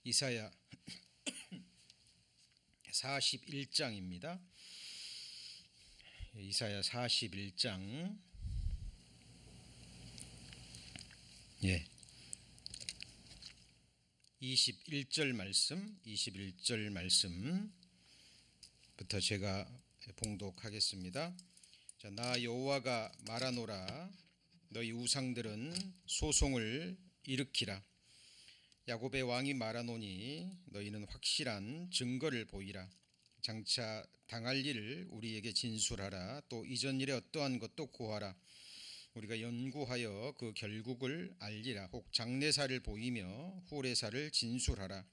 이사야 41장입니다. 이사야 41장 21절 말씀부터 제가 봉독하겠습니다. 자, 나 여호와가 말하노라. 너희 우상들은 소송을 일으키라. 야곱의 왕이 말하노니 너희는 확실한 증거를 보이라. 장차 당할 일을 우리에게 진술하라. 또 이전 일에 어떠한 것도 고하라. 우리가 연구하여 그 결국을 알리라. 혹 장래사를 보이며 후래사를 진술하라.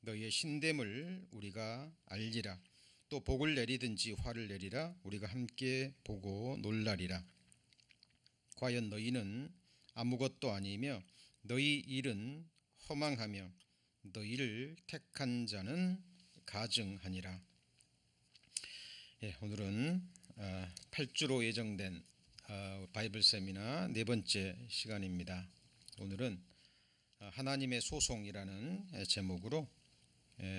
너희의 신됨을 우리가 알리라. 또 복을 내리든지 화를 내리라. 우리가 함께 보고 놀라리라. 과연 너희는 아무것도 아니며 너희 일은 허망하며 너희를 택한 자는 가증하니라. 오늘은 8주로 예정된 바이블 세미나 네 번째 시간입니다. 오늘은 하나님의 소송이라는 제목으로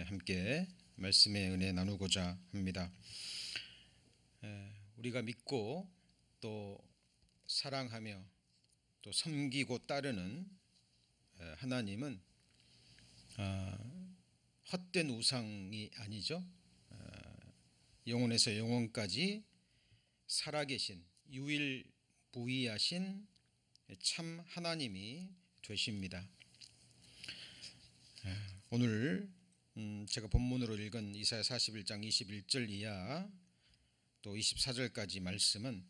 함께 말씀의 은혜 나누고자 합니다. 우리가 믿고 또 사랑하며 또 섬기고 따르는 하나님은 헛된 우상이 아니죠. 영원에서 영원까지 살아계신 유일무이하신 참 하나님이 되십니다. 오늘 제가 본문으로 읽은 이사야 41장 21절 이하 또 24절까지 말씀은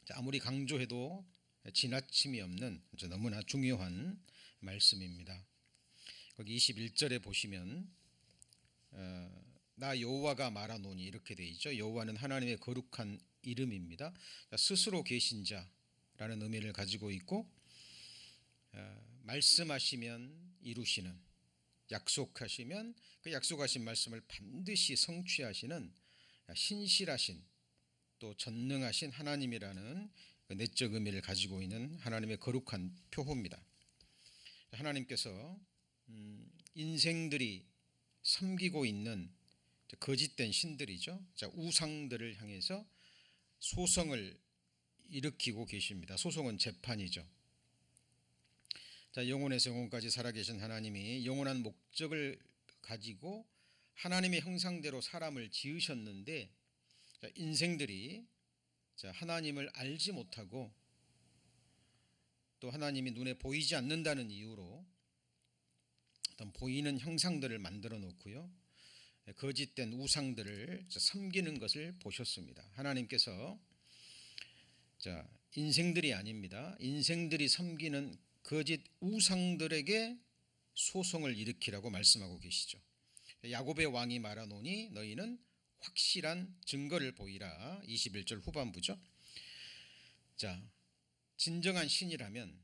아무리 강조해도 지나침이 없는 너무나 중요한 말씀입니다. 거기 21절에 보시면 나 여호와가 말하노니 이렇게 되어 있죠. 여호와는 하나님의 거룩한 이름입니다. 스스로 계신 자라는 의미를 가지고 있고 말씀하시면 이루시는, 약속하시면 그 약속하신 말씀을 반드시 성취하시는 신실하신 또 전능하신 하나님이라는 내적 의미를 가지고 있는 하나님의 거룩한 표호입니다. 하나님께서 인생들이 섬기고 있는 거짓된 신들이죠. 우상들을 향해서 소송을 일으키고 계십니다. 소송은 재판이죠. 영원에서 영원까지 살아계신 하나님이 영원한 목적을 가지고 하나님의 형상대로 사람을 지으셨는데 인생들이 하나님을 알지 못하고 또 하나님이 눈에 보이지 않는다는 이유로 어떤 보이는 형상들을 만들어 놓고요, 거짓된 우상들을 섬기는 것을 보셨습니다. 하나님께서 인생들이 아닙니다. 인생들이 섬기는 거짓 우상들에게 소송을 일으키라고 말씀하고 계시죠. 야곱의 왕이 말하노니 너희는 확실한 증거를 보이라. 21절 후반부죠. 진정한 신이라면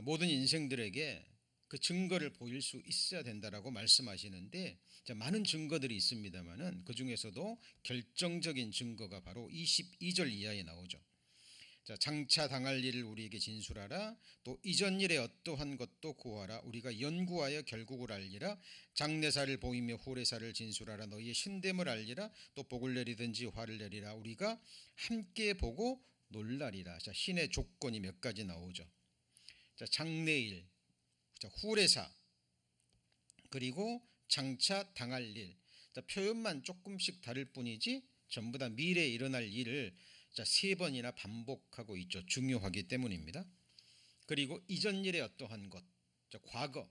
모든 인생들에게 그 증거를 보일 수 있어야 된다라고 말씀하시는데 많은 증거들이 있습니다만은 그 중에서도 결정적인 증거가 바로 22절 이하에 나오죠. 장차 당할 일을 우리에게 진술하라. 또 이전 일에 어떠한 것도 고하라. 우리가 연구하여 결국을 알리라. 장래사를 보이며 후래사를 진술하라. 너희의 신됨을 알리라. 또 복을 내리든지 화를 내리라. 우리가 함께 보고 놀라리라. 신의 조건이 몇 가지 나오죠. 장래일, 후래사, 그리고 장차 당할 일. 표현만 조금씩 다를 뿐이지 전부 다 미래에 일어날 일을 세 번이나 반복하고 있죠. 중요하기 때문입니다. 그리고 이전 일에 어떠한 것, 과거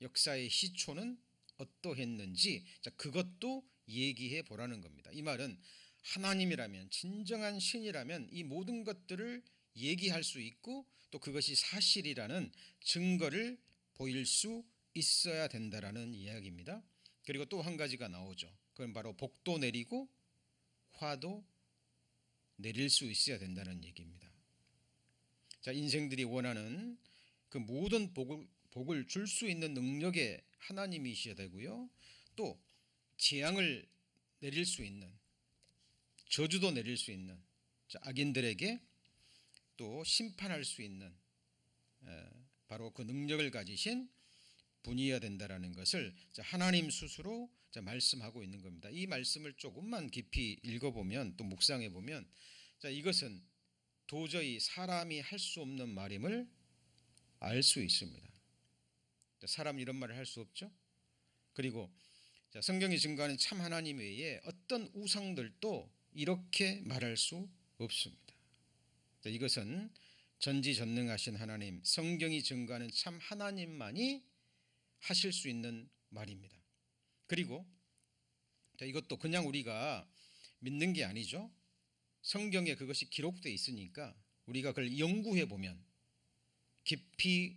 역사의 시초는 어떠했는지 그것도 얘기해 보라는 겁니다. 이 말은 하나님이라면, 진정한 신이라면 이 모든 것들을 얘기할 수 있고 또 그것이 사실이라는 증거를 보일 수 있어야 된다라는 이야기입니다. 그리고 또 한 가지가 나오죠. 그건 바로 복도 내리고 화도 내릴 수 있어야 된다는 얘기입니다. 인생들이 원하는 그 모든 복을 줄 수 있는 능력의 하나님이셔야 되고요. 또 재앙을 내릴 수 있는, 저주도 내릴 수 있는, 악인들에게 또 심판할 수 있는 바로 그 능력을 가지신 분이어야 된다라는 것을 하나님 스스로 말씀하고 있는 겁니다. 이 말씀을 조금만 깊이 읽어보면 또 묵상해 보면 이것은 도저히 사람이 할 수 없는 말임을 알 수 있습니다. 사람은 이런 말을 할 수 없죠. 그리고 성경이 증거하는 참 하나님 외에 어떤 우상들도 이렇게 말할 수 없습니다. 이것은 전지전능하신 하나님, 성경이 증거하는 참 하나님만이 하실 수 있는 말입니다. 그리고 이것도 그냥 우리가 믿는 게 아니죠. 성경에 그것이 기록되어 있으니까 우리가 그걸 연구해 보면, 깊이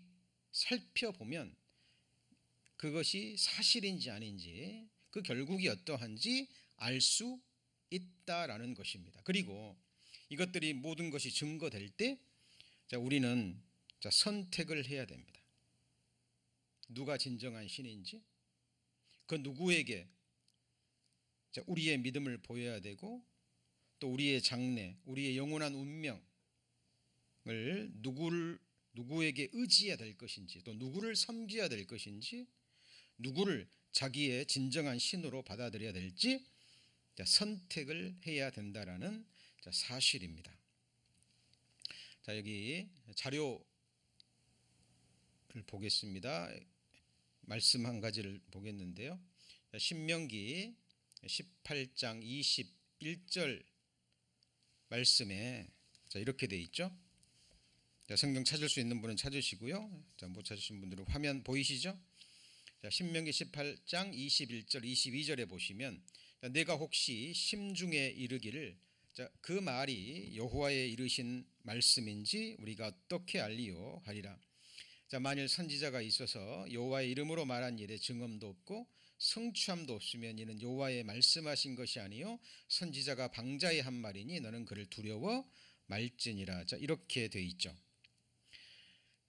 살펴보면 그것이 사실인지 아닌지, 그 결국이 어떠한지 알 수 있다라는 것입니다. 그리고 이것들이 모든 것이 증거될 때 우리는 선택을 해야 됩니다. 누가 진정한 신인지, 그 누구에게 우리의 믿음을 보여야 되고, 또 우리의 장래, 우리의 영원한 운명을 누구에게 의지해야 될 것인지, 또 누구를 섬겨야 될 것인지, 누구를 자기의 진정한 신으로 받아들여야 될지 선택을 해야 된다라는 사실입니다. 여기 자료를 보겠습니다. 말씀 한 가지를 보겠는데요. 신명기 18장 21절 말씀에 이렇게 돼 있죠. 성경 찾을 수 있는 분은 찾으시고요. 못 찾으신 분들은 화면 보이시죠? 신명기 18장 21절 22절에 보시면 내가 혹시 심중에 이르기를 그 말이 여호와의 이르신 말씀인지 우리가 어떻게 알리요 하리라. 만일 선지자가 있어서 여호와의 이름으로 말한 일에 증언도 없고 성취함도 없으면 이는 여호와의 말씀하신 것이 아니요 선지자가 방자히 한 말이니 너는 그를 두려워 말지니라. 이렇게 돼 있죠.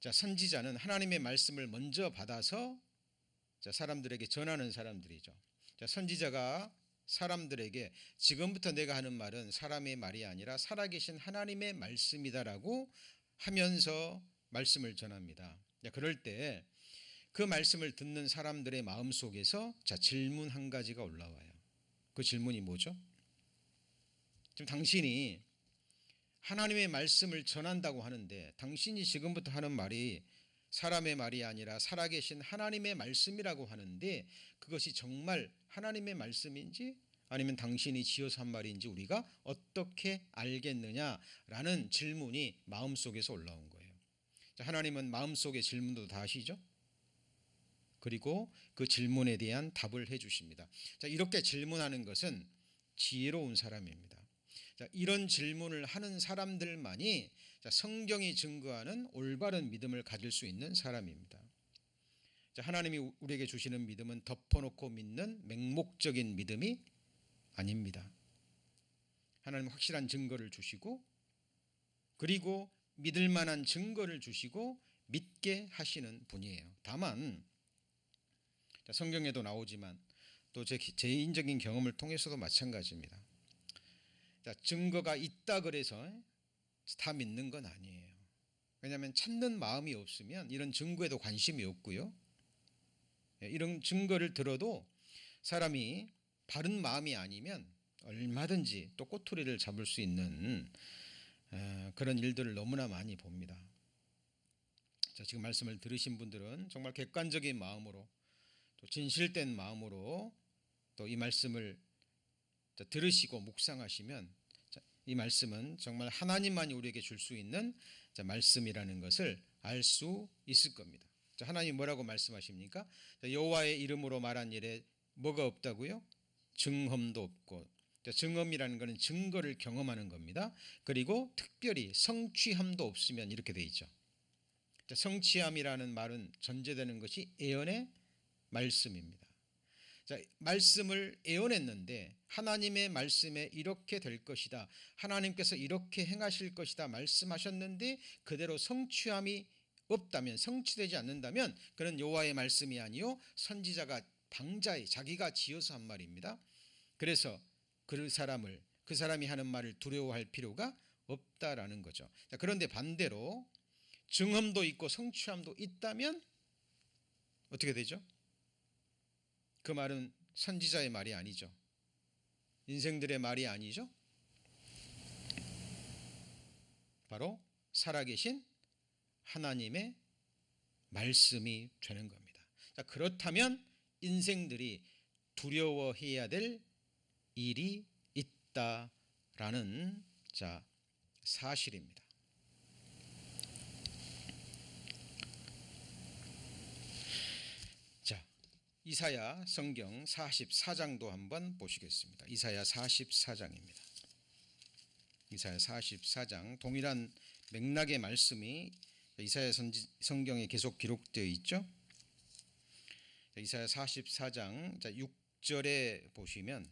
선지자는 하나님의 말씀을 먼저 받아서 사람들에게 전하는 사람들이죠. 선지자가 사람들에게 지금부터 내가 하는 말은 사람의 말이 아니라 살아계신 하나님의 말씀이다라고 하면서 말씀을 전합니다. 그럴 때 그 말씀을 듣는 사람들의 마음속에서 질문 한 가지가 올라와요. 그 질문이 뭐죠? 지금 당신이 하나님의 말씀을 전한다고 하는데 당신이 지금부터 하는 말이 사람의 말이 아니라 살아계신 하나님의 말씀이라고 하는데 그것이 정말 하나님의 말씀인지 아니면 당신이 지어서 한 말인지 우리가 어떻게 알겠느냐라는 질문이 마음속에서 올라온 거예요. 하나님은 마음속의 질문도 다 아시죠? 그리고 그 질문에 대한 답을 해 주십니다. 이렇게 질문하는 것은 지혜로운 사람입니다. 이런 질문을 하는 사람들만이 성경이 증거하는 올바른 믿음을 가질 수 있는 사람입니다. 하나님이 우리에게 주시는 믿음은 덮어놓고 믿는 맹목적인 믿음이 아닙니다. 하나님은 확실한 증거를 주시고 그리고 믿을 만한 증거를 주시고 믿게 하시는 분이에요. 다만 성경에도 나오지만 또 제 개인적인 경험을 통해서도 마찬가지입니다. 증거가 있다 그래서 다 믿는 건 아니에요. 왜냐하면 찾는 마음이 없으면 이런 증거에도 관심이 없고요. 이런 증거를 들어도 사람이 바른 마음이 아니면 얼마든지 또 꼬투리를 잡을 수 있는 그런 일들을 너무나 많이 봅니다. 지금 말씀을 들으신 분들은 정말 객관적인 마음으로 또 진실된 마음으로 또 이 말씀을 들으시고 묵상하시면 이 말씀은 정말 하나님만이 우리에게 줄 수 있는 말씀이라는 것을 알 수 있을 겁니다. 하나님 뭐라고 말씀하십니까? 여호와의 이름으로 말한 일에 뭐가 없다고요? 증험도 없고, 증험이라는 것은 증거를 경험하는 겁니다. 그리고 특별히 성취함도 없으면 이렇게 돼 있죠. 성취함이라는 말은 전제되는 것이 예언의 말씀입니다. 말씀을 예언했는데 하나님의 말씀에 이렇게 될 것이다, 하나님께서 이렇게 행하실 것이다 말씀하셨는데 그대로 성취함이 없다면, 성취되지 않는다면 그는 여호와의 말씀이 아니요 선지자가 방자히 자기가 지어서 한 말입니다. 그래서 그 사람이 하는 말을 두려워할 필요가 없다라는 거죠. 그런데 반대로 증험도 있고 성취함도 있다면 어떻게 되죠? 그 말은 선지자의 말이 아니죠. 인생들의 말이 아니죠. 바로 살아계신 하나님의 말씀이 되는 겁니다. 자, 그렇다면 인생들이 두려워해야 될 일이 있다라는 사실입니다. 자, 이사야 성경 44장도 한번 보시겠습니다. 이사야 44장입니다. 이사야 44장 동일한 맥락의 말씀이 이사야 성경에 계속 기록되어 있죠. 이사야 44장 6절에 보시면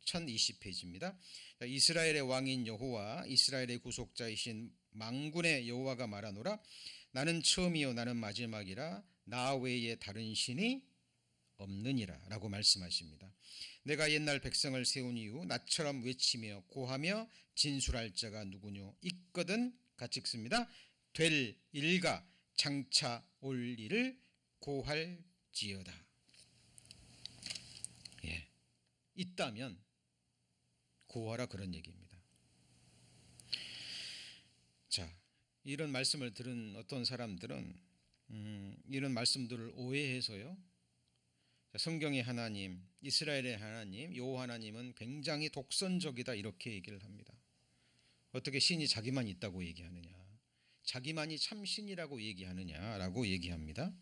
1020페이지입니다. 이스라엘의 왕인 여호와 이스라엘의 구속자이신 만군의 여호와가 말하노라. 나는 처음이요 나는 마지막이라 나 외에 다른 신이 없느니라 라고 말씀하십니다. 내가 옛날 백성을 세운 이후 나처럼 외치며 고하며 진술할 자가 누구뇨. 있거든 같이 읽습니다. 될 일과 장차 올 일을 고할지어다. 예, 있다면 고하라 그런 얘기입니다. 자, 이런 말씀을 들은 어떤 사람들은 이런 말씀들을 오해해서요, 성경의 하나님, 이스라엘의 하나님, 여호와 하나님은 굉장히 독선적이다 이렇게 얘기를 합니다. 어떻게 신이 자기만 있다고 얘기하느냐, 자기만이 참 신이라고 얘기하느냐라고 얘기합니다.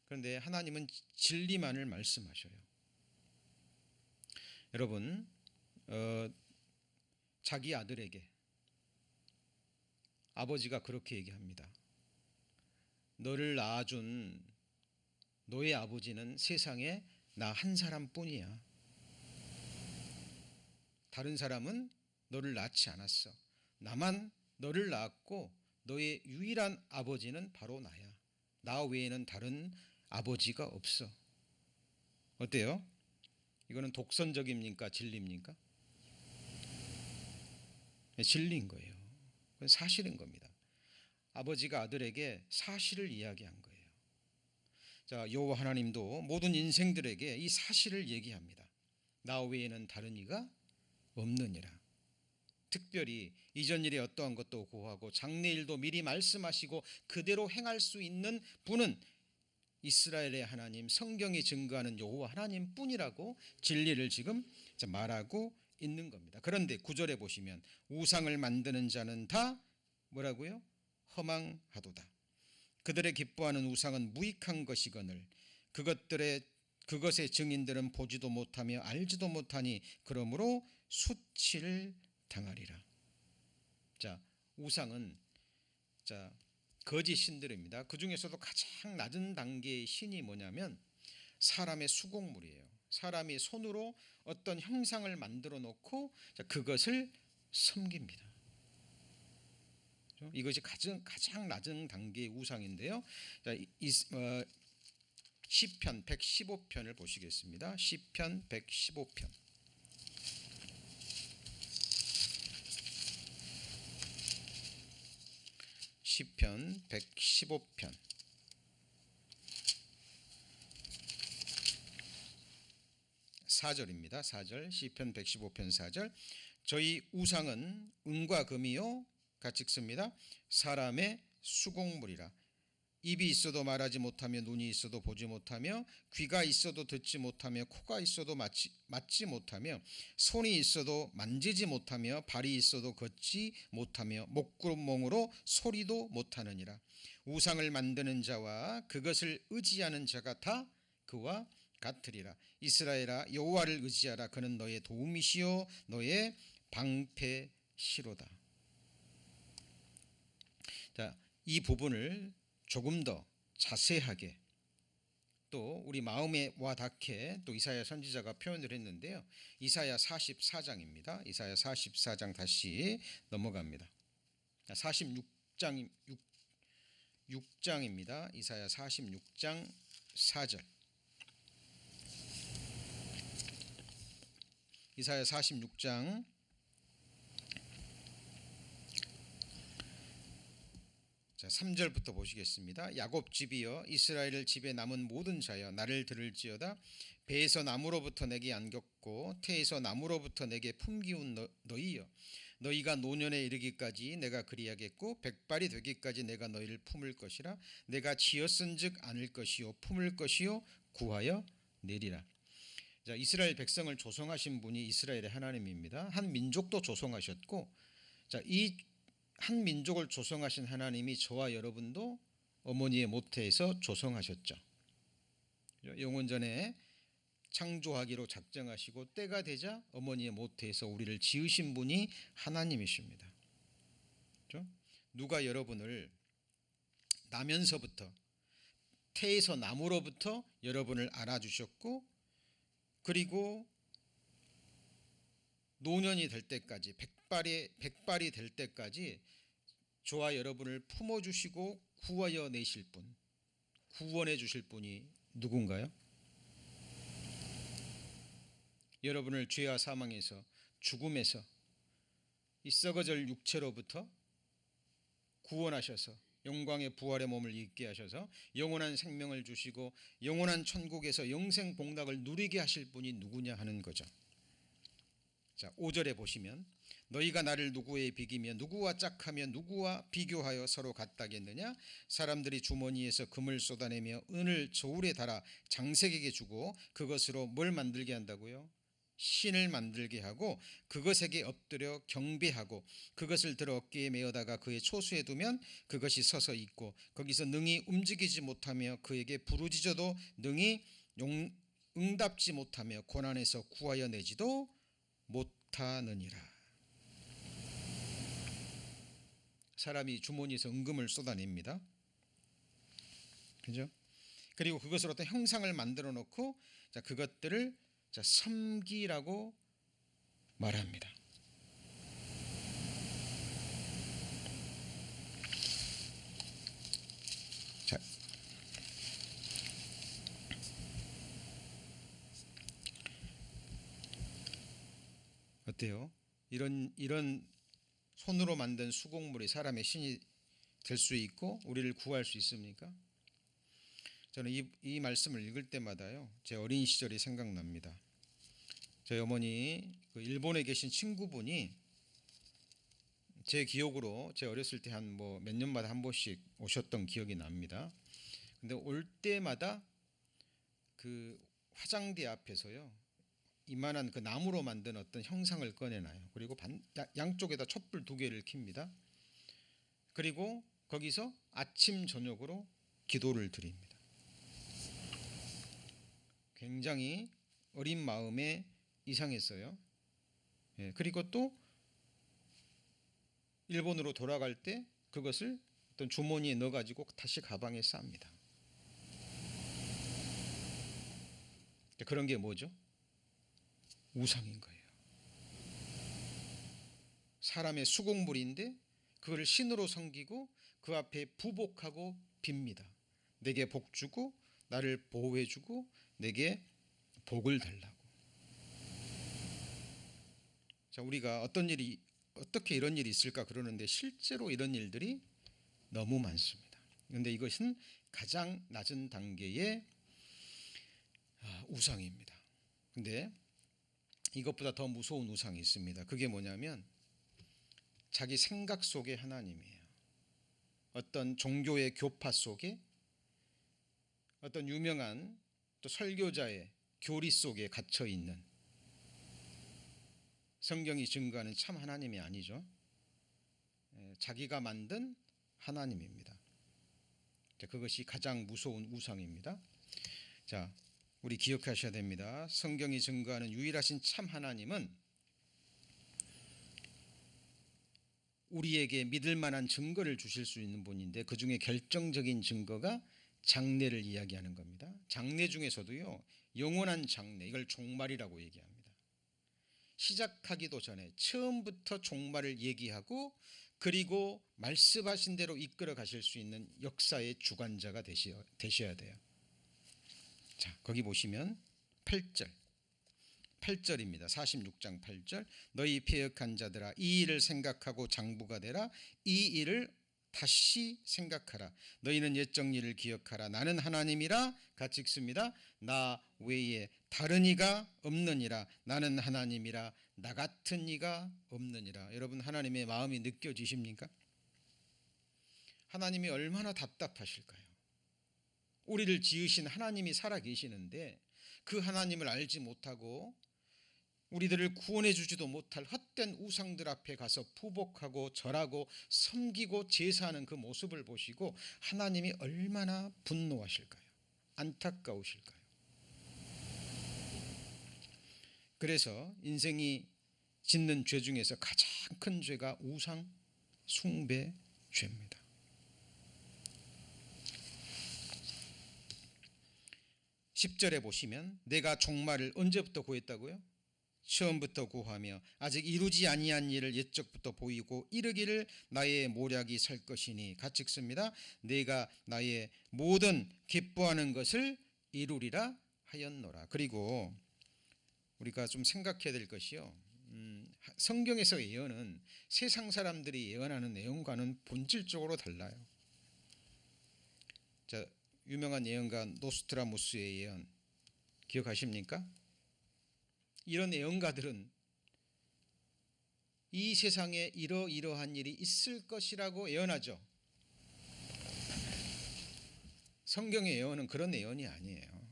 그런데 하나님은 진리만을 말씀하셔요. 여러분, 자기 아들에게 아버지가 그렇게 얘기합니다. 너를 낳아준 너의 아버지는 세상에 나 한 사람뿐이야. 다른 사람은 너를 낳지 않았어. 나만 너를 낳았고 너의 유일한 아버지는 바로 나야. 나 외에는 다른 아버지가 없어. 어때요? 이거는 독선적입니까? 진리입니까? 진리인 거예요. 그건 사실인 겁니다. 아버지가 아들에게 사실을 이야기한 거예요. 자, 여호와 하나님도 모든 인생들에게 이 사실을 얘기합니다. 나 외에는 다른 이가 없느니라. 특별히 이전 일에 어떠한 것도 고하고 장래일도 미리 말씀하시고 그대로 행할 수 있는 분은 이스라엘의 하나님, 성경이 증거하는 여호와 하나님뿐이라고 진리를 지금 말하고 있는 겁니다. 그런데 9절에 보시면 우상을 만드는 자는 다 뭐라고요? 허망하도다. 그들의 기뻐하는 우상은 무익한 것이거늘 그것의 증인들은 보지도 못하며 알지도 못하니 그러므로 수치를 당하리라. 자, 우상은 거짓 신들입니다. 그 중에서도 가장 낮은 단계의 신이 뭐냐면 사람의 수공물이에요. 사람이 손으로 어떤 형상을 만들어 놓고 그것을 섬깁니다. 이것이 가장 낮은 단계의 우상인데요. 시편 115편을 보시겠습니다. 시편 115편. 시편 115편 4절입니다. 4절 시편 115편 4절 저희 우상은 은과 금이요 같이 읽습니다. 사람의 수공물이라. 입이 있어도 말하지 못하며 눈이 있어도 보지 못하며 귀가 있어도 듣지 못하며 코가 있어도 맞지 못하며 손이 있어도 만지지 못하며 발이 있어도 걷지 못하며 목구멍으로 소리도 못하느니라. 우상을 만드는 자와 그것을 의지하는 자가 다 그와 같으리라. 이스라엘아 여호와를 의지하라. 그는 너의 도움이시요 너의 방패시로다. 자, 이 부분을 조금 더 자세하게 또 우리 마음에 와닿게 또 이사야 선지자가 표현을 했는데요. 이사야 44장입니다. 이사야 44장 다시 넘어갑니다. 46장 6장입니다. 이사야 46장 4절. 이사야 46장 자, 3절부터 보시겠습니다. 야곱 집이여 이스라엘 집에 남은 모든 자여 나를 들을지어다. 배에서 나무로부터 내게 안겼고 태에서 나무로부터 내게 품기운 너희여 너희가 노년에 이르기까지 내가 그리하겠고 백발이 되기까지 내가 너희를 품을 것이라. 내가 지었은즉 안을 것이요 품을 것이요 구하여 내리라. 자, 이스라엘 백성을 조성하신 분이 이스라엘의 하나님입니다. 한 민족도 조성하셨고, 자, 이 한 민족을 조성하신 하나님이 저와 여러분도 어머니의 모태에서 조성하셨죠. 영원전에 창조하기로 작정하시고 때가 되자 어머니의 모태에서 우리를 지으신 분이 하나님이십니다. 그렇죠? 누가 여러분을 나면서부터 태에서 나무로부터 여러분을 알아주셨고, 그리고 노년이 될 때까지 백발이 될 때까지 저와 여러분을 품어주시고 구하여 내실 분, 구원해 주실 분이 누군가요? 여러분을 죄와 사망에서, 죽음에서, 이 썩어질 육체로부터 구원하셔서 영광의 부활의 몸을 입게 하셔서 영원한 생명을 주시고 영원한 천국에서 영생 복락을 누리게 하실 분이 누구냐 하는 거죠. 자, 5절에 보시면 너희가 나를 누구에 비기며 누구와 짝하며 누구와 비교하여 서로 같다겠느냐. 사람들이 주머니에서 금을 쏟아내며 은을 저울에 달아 장색에게 주고 그것으로 뭘 만들게 한다고요? 신을 만들게 하고 그것에게 엎드려 경배하고 그것을 들어 어깨에 메어다가 그의 초수에 두면 그것이 서서 있고 거기서 능히 움직이지 못하며 그에게 부르짖어도 능히 응답지 못하며 고난에서 구하여 내지도 못하느니라. 사람이 주머니에서 은금을 쏟아냅니다. 그죠? 그리고 그것으로 어떤 형상을 만들어 놓고 자, 그것들을 자, 섬기라고 말합니다. 자, 어때요? 이런 손으로 만든 수공물이 사람의 신이 될 수 있고 우리를 구할 수 있습니까? 저는 이 말씀을 읽을 때마다요, 제 어린 시절이 생각납니다. 저희 어머니 그 일본에 계신 친구분이 제 기억으로 제 어렸을 때 한 뭐 몇 년마다 한 번씩 오셨던 기억이 납니다. 근데 올 때마다 그 화장대 앞에서요, 이만한 그 나무로 만든 어떤 형상을 꺼내놔요. 그리고 양쪽에다 촛불 2개를 켭니다. 그리고 거기서 아침 저녁으로 기도를 드립니다. 굉장히 어린 마음에 이상했어요. 예, 그리고 또 일본으로 돌아갈 때 그것을 어떤 주머니에 넣어가지고 다시 가방에 쌉니다. 그런 게 뭐죠? 우상인 거예요. 사람의 수공물인데 그걸 신으로 섬기고 그 앞에 부복하고 빕니다. 내게 복 주고 나를 보호해 주고 내게 복을 달라고. 자, 우리가 어떻게 이런 일이 있을까 그러는데 실제로 이런 일들이 너무 많습니다. 그런데 이것은 가장 낮은 단계의 우상입니다. 근데 이것보다 더 무서운 우상이 있습니다. 그게 뭐냐면 자기 생각 속의 하나님이에요. 어떤 종교의 교파 속에 어떤 유명한 또 설교자의 교리 속에 갇혀 있는, 성경이 증거하는 참 하나님이 아니죠. 자기가 만든 하나님입니다. 그것이 가장 무서운 우상입니다. 자, 우리 기억하셔야 됩니다. 성경이 증거하는 유일하신 참 하나님은 우리에게 믿을 만한 증거를 주실 수 있는 분인데 그 중에 결정적인 증거가 장래를 이야기하는 겁니다. 장래 중에서도요, 영원한 장래, 이걸 종말이라고 얘기합니다. 시작하기도 전에 처음부터 종말을 얘기하고 그리고 말씀하신 대로 이끌어 가실 수 있는 역사의 주관자가 되셔야 돼요. 자, 거기 보시면 8절입니다. 46장 8절. 너희 패역한 자들아 이 일을 생각하고 장부가 되라. 이 일을 다시 생각하라. 너희는 옛적 일을 기억하라. 나는 하나님이라 같이 읽습니다. 나 외에 다른 이가 없느니라. 나는 하나님이라 나 같은 이가 없느니라. 여러분, 하나님의 마음이 느껴지십니까? 하나님이 얼마나 답답하실까요? 우리를 지으신 하나님이 살아계시는데 그 하나님을 알지 못하고 우리들을 구원해 주지도 못할 헛된 우상들 앞에 가서 부복하고 절하고 섬기고 제사하는 그 모습을 보시고 하나님이 얼마나 분노하실까요? 안타까우실까요? 그래서 인생이 짓는 죄 중에서 가장 큰 죄가 우상 숭배 죄입니다. 10절에 보시면 내가 종말을 언제부터 구했다고요? 처음부터 구하며 아직 이루지 아니한 일을 옛적부터 보이고 이르기를 나의 모략이 설 것이니 같이 읽습니다. 내가 나의 모든 기뻐하는 것을 이루리라 하였노라. 그리고 우리가 좀 생각해야 될 것이요, 성경에서 예언은 세상 사람들이 예언하는 내용과는 본질적으로 달라요. 자, 유명한 예언가 노스트라무스의 예언 기억하십니까? 이런 예언가들은 이 세상에 이러이러한 일이 있을 것이라고 예언하죠. 성경의 예언은 그런 예언이 아니에요.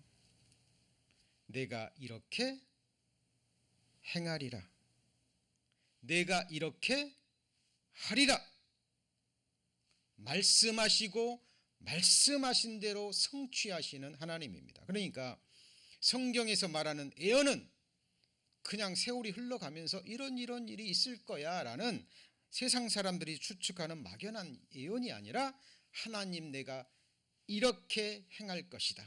내가 이렇게 행하리라. 내가 이렇게 하리라. 말씀하시고 말씀하신 대로 성취하시는 하나님입니다. 그러니까 성경에서 말하는 예언은 그냥 세월이 흘러가면서 이런 일이 있을 거야 라는 세상 사람들이 추측하는 막연한 예언이 아니라 하나님 내가 이렇게 행할 것이다.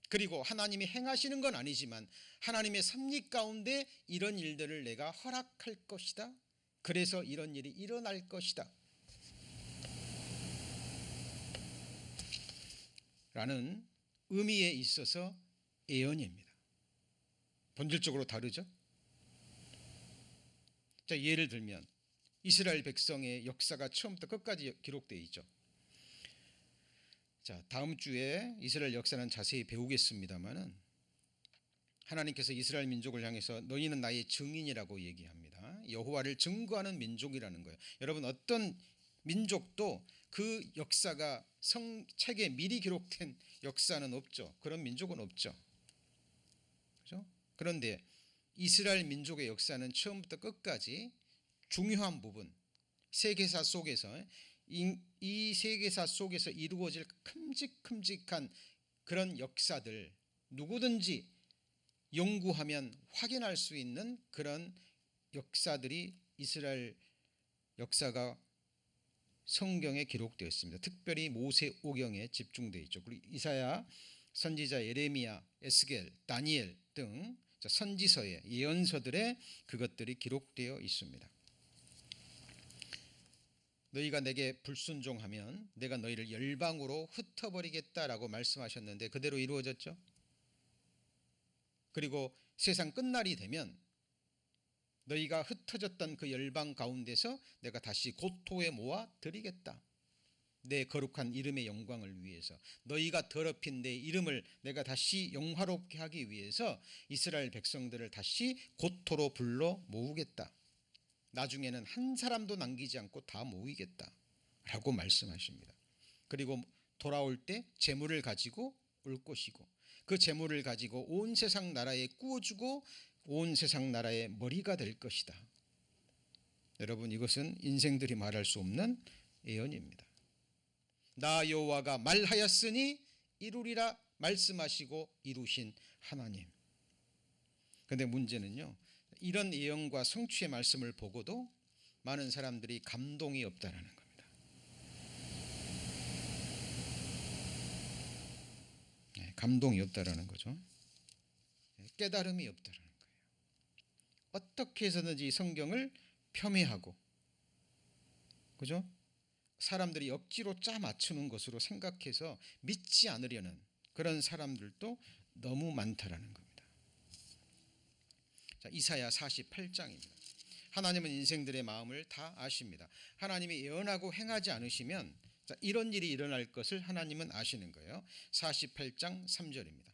그리고 하나님이 행하시는 건 아니지만 하나님의 섭리 가운데 이런 일들을 내가 허락할 것이다. 그래서 이런 일이 일어날 것이다 라는 의미에 있어서 예언입니다. 본질적으로 다르죠. 자, 예를 들면 이스라엘 백성의 역사가 처음부터 끝까지 기록되어 있죠. 자, 다음 주에 이스라엘 역사는 자세히 배우겠습니다만은 하나님께서 이스라엘 민족을 향해서 너희는 나의 증인이라고 얘기합니다. 여호와를 증거하는 민족이라는 거예요. 여러분, 어떤 민족도 그 역사가 성책에 미리 기록된 역사는 없죠. 그런 민족은 없죠. 그렇죠? 그런데 이스라엘 민족의 역사는 처음부터 끝까지 중요한 부분, 세계사 속에서 이 세계사 속에서 이루어질 큼직큼직한 그런 역사들 누구든지 연구하면 확인할 수 있는 그런 역사들이 이스라엘 역사가 성경에 기록되어 있습니다. 특별히 모세오경에 집중되어 있죠. 그리고 이사야, 선지자 예레미야, 에스겔, 다니엘 등 선지서에 예언서들에 그것들이 기록되어 있습니다. 너희가 내게 불순종하면 내가 너희를 열방으로 흩어버리겠다라고 말씀하셨는데 그대로 이루어졌죠. 그리고 세상 끝날이 되면 너희가 흩어졌던 그 열방 가운데서 내가 다시 고토에 모아 드리겠다. 내 거룩한 이름의 영광을 위해서 너희가 더럽힌 내 이름을 내가 다시 영화롭게 하기 위해서 이스라엘 백성들을 다시 고토로 불러 모으겠다. 나중에는 한 사람도 남기지 않고 다 모이겠다 라고 말씀하십니다. 그리고 돌아올 때 재물을 가지고 올 것이고 그 재물을 가지고 온 세상 나라에 꾸어주고 온 세상 나라의 머리가 될 것이다. 여러분, 이것은 인생들이 말할 수 없는 예언입니다. 나 여호와가 말하였으니 이루리라 말씀하시고 이루신 하나님. 그런데 문제는요, 이런 예언과 성취의 말씀을 보고도 많은 사람들이 감동이 없다라는 겁니다. 감동이 없다라는 거죠. 깨달음이 없다라는 거예요. 어떻게 해서든지 성경을 폄훼하고, 그죠? 사람들이 억지로 짜 맞추는 것으로 생각해서 믿지 않으려는 그런 사람들도 너무 많다라는 겁니다. 자, 이사야 48장입니다. 하나님은 인생들의 마음을 다 아십니다. 하나님이 예언하고 행하지 않으시면 이런 일이 일어날 것을 하나님은 아시는 거예요. 48장 3절입니다.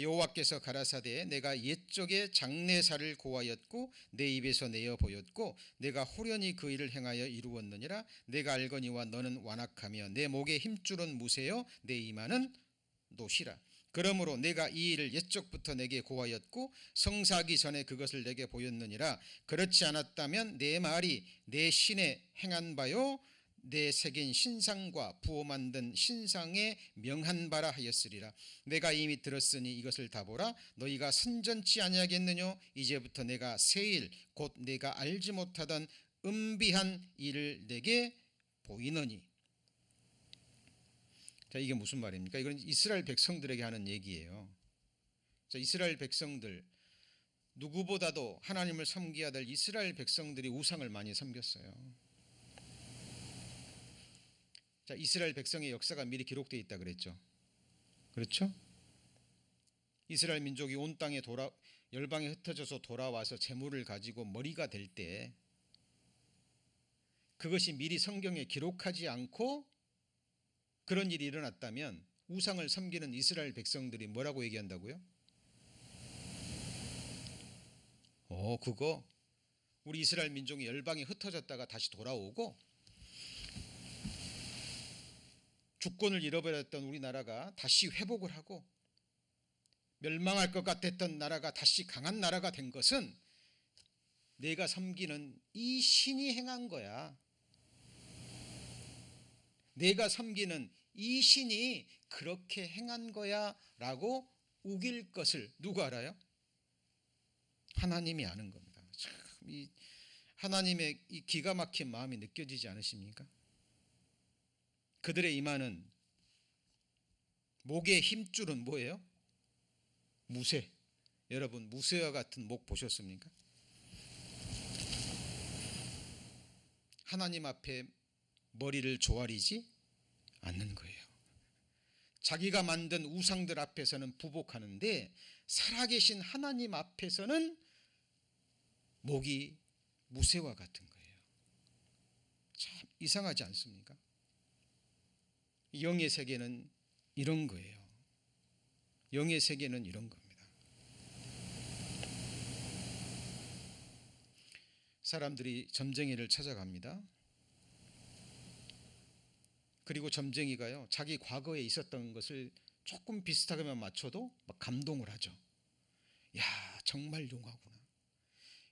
여호와께서 가라사대 내가 옛적에 장래사를 고하였고 내 입에서 내어 보였고 내가 호련히 그 일을 행하여 이루었느니라. 내가 알거니와 너는 완악하며 내 목에 힘줄은 무쇠요 내 이마는 노시라. 그러므로 내가 이 일을 옛적부터 내게 고하였고 성사하기 전에 그것을 내게 보였느니라. 그렇지 않았다면 내 말이 내 신에 행한 바요 내 새긴 신상과 부어 만든 신상에 명한 바라 하였으리라. 내가 이미 들었으니 이것을 다 보라. 너희가 선전치 아니하겠느냐. 이제부터 내가 새 일 곧 내가 알지 못하던 은비한 일을 내게 보이느니. 자, 이게 무슨 말입니까? 이건 이스라엘 백성들에게 하는 얘기예요. 자, 이스라엘 백성들, 누구보다도 하나님을 섬겨야 될 이스라엘 백성들이 우상을 많이 섬겼어요. 자, 이스라엘 백성의 역사가 미리 기록되어 있다 그랬죠. 그렇죠? 이스라엘 민족이 온 땅에 열방에 흩어져서 돌아와서 재물을 가지고 머리가 될 때 그것이 미리 성경에 기록하지 않고 그런 일이 일어났다면 우상을 섬기는 이스라엘 백성들이 뭐라고 얘기한다고요? 그거 우리 이스라엘 민족이 열방에 흩어졌다가 다시 돌아오고 주권을 잃어버렸던 우리나라가 다시 회복을 하고 멸망할 것 같았던 나라가 다시 강한 나라가 된 것은 내가 섬기는 이 신이 행한 거야. 내가 섬기는 이 신이 그렇게 행한 거야 라고 우길 것을 누가 알아요? 하나님이 아는 겁니다. 참, 이 하나님의 이 기가 막힌 마음이 느껴지지 않으십니까? 그들의 이마는 목의 힘줄은 뭐예요? 무쇠. 여러분 무쇠와 같은 목 보셨습니까? 하나님 앞에 머리를 조아리지 않는 거예요. 자기가 만든 우상들 앞에서는 부복하는데 살아계신 하나님 앞에서는 목이 무쇠와 같은 거예요. 참 이상하지 않습니까? 영의 세계는 이런 거예요. 영의 세계는 이런 겁니다. 사람들이 점쟁이를 찾아갑니다. 그리고 점쟁이가요 자기 과거에 있었던 것을 조금 비슷하게만 맞춰도 막 감동을 하죠. 야 정말 용하구나.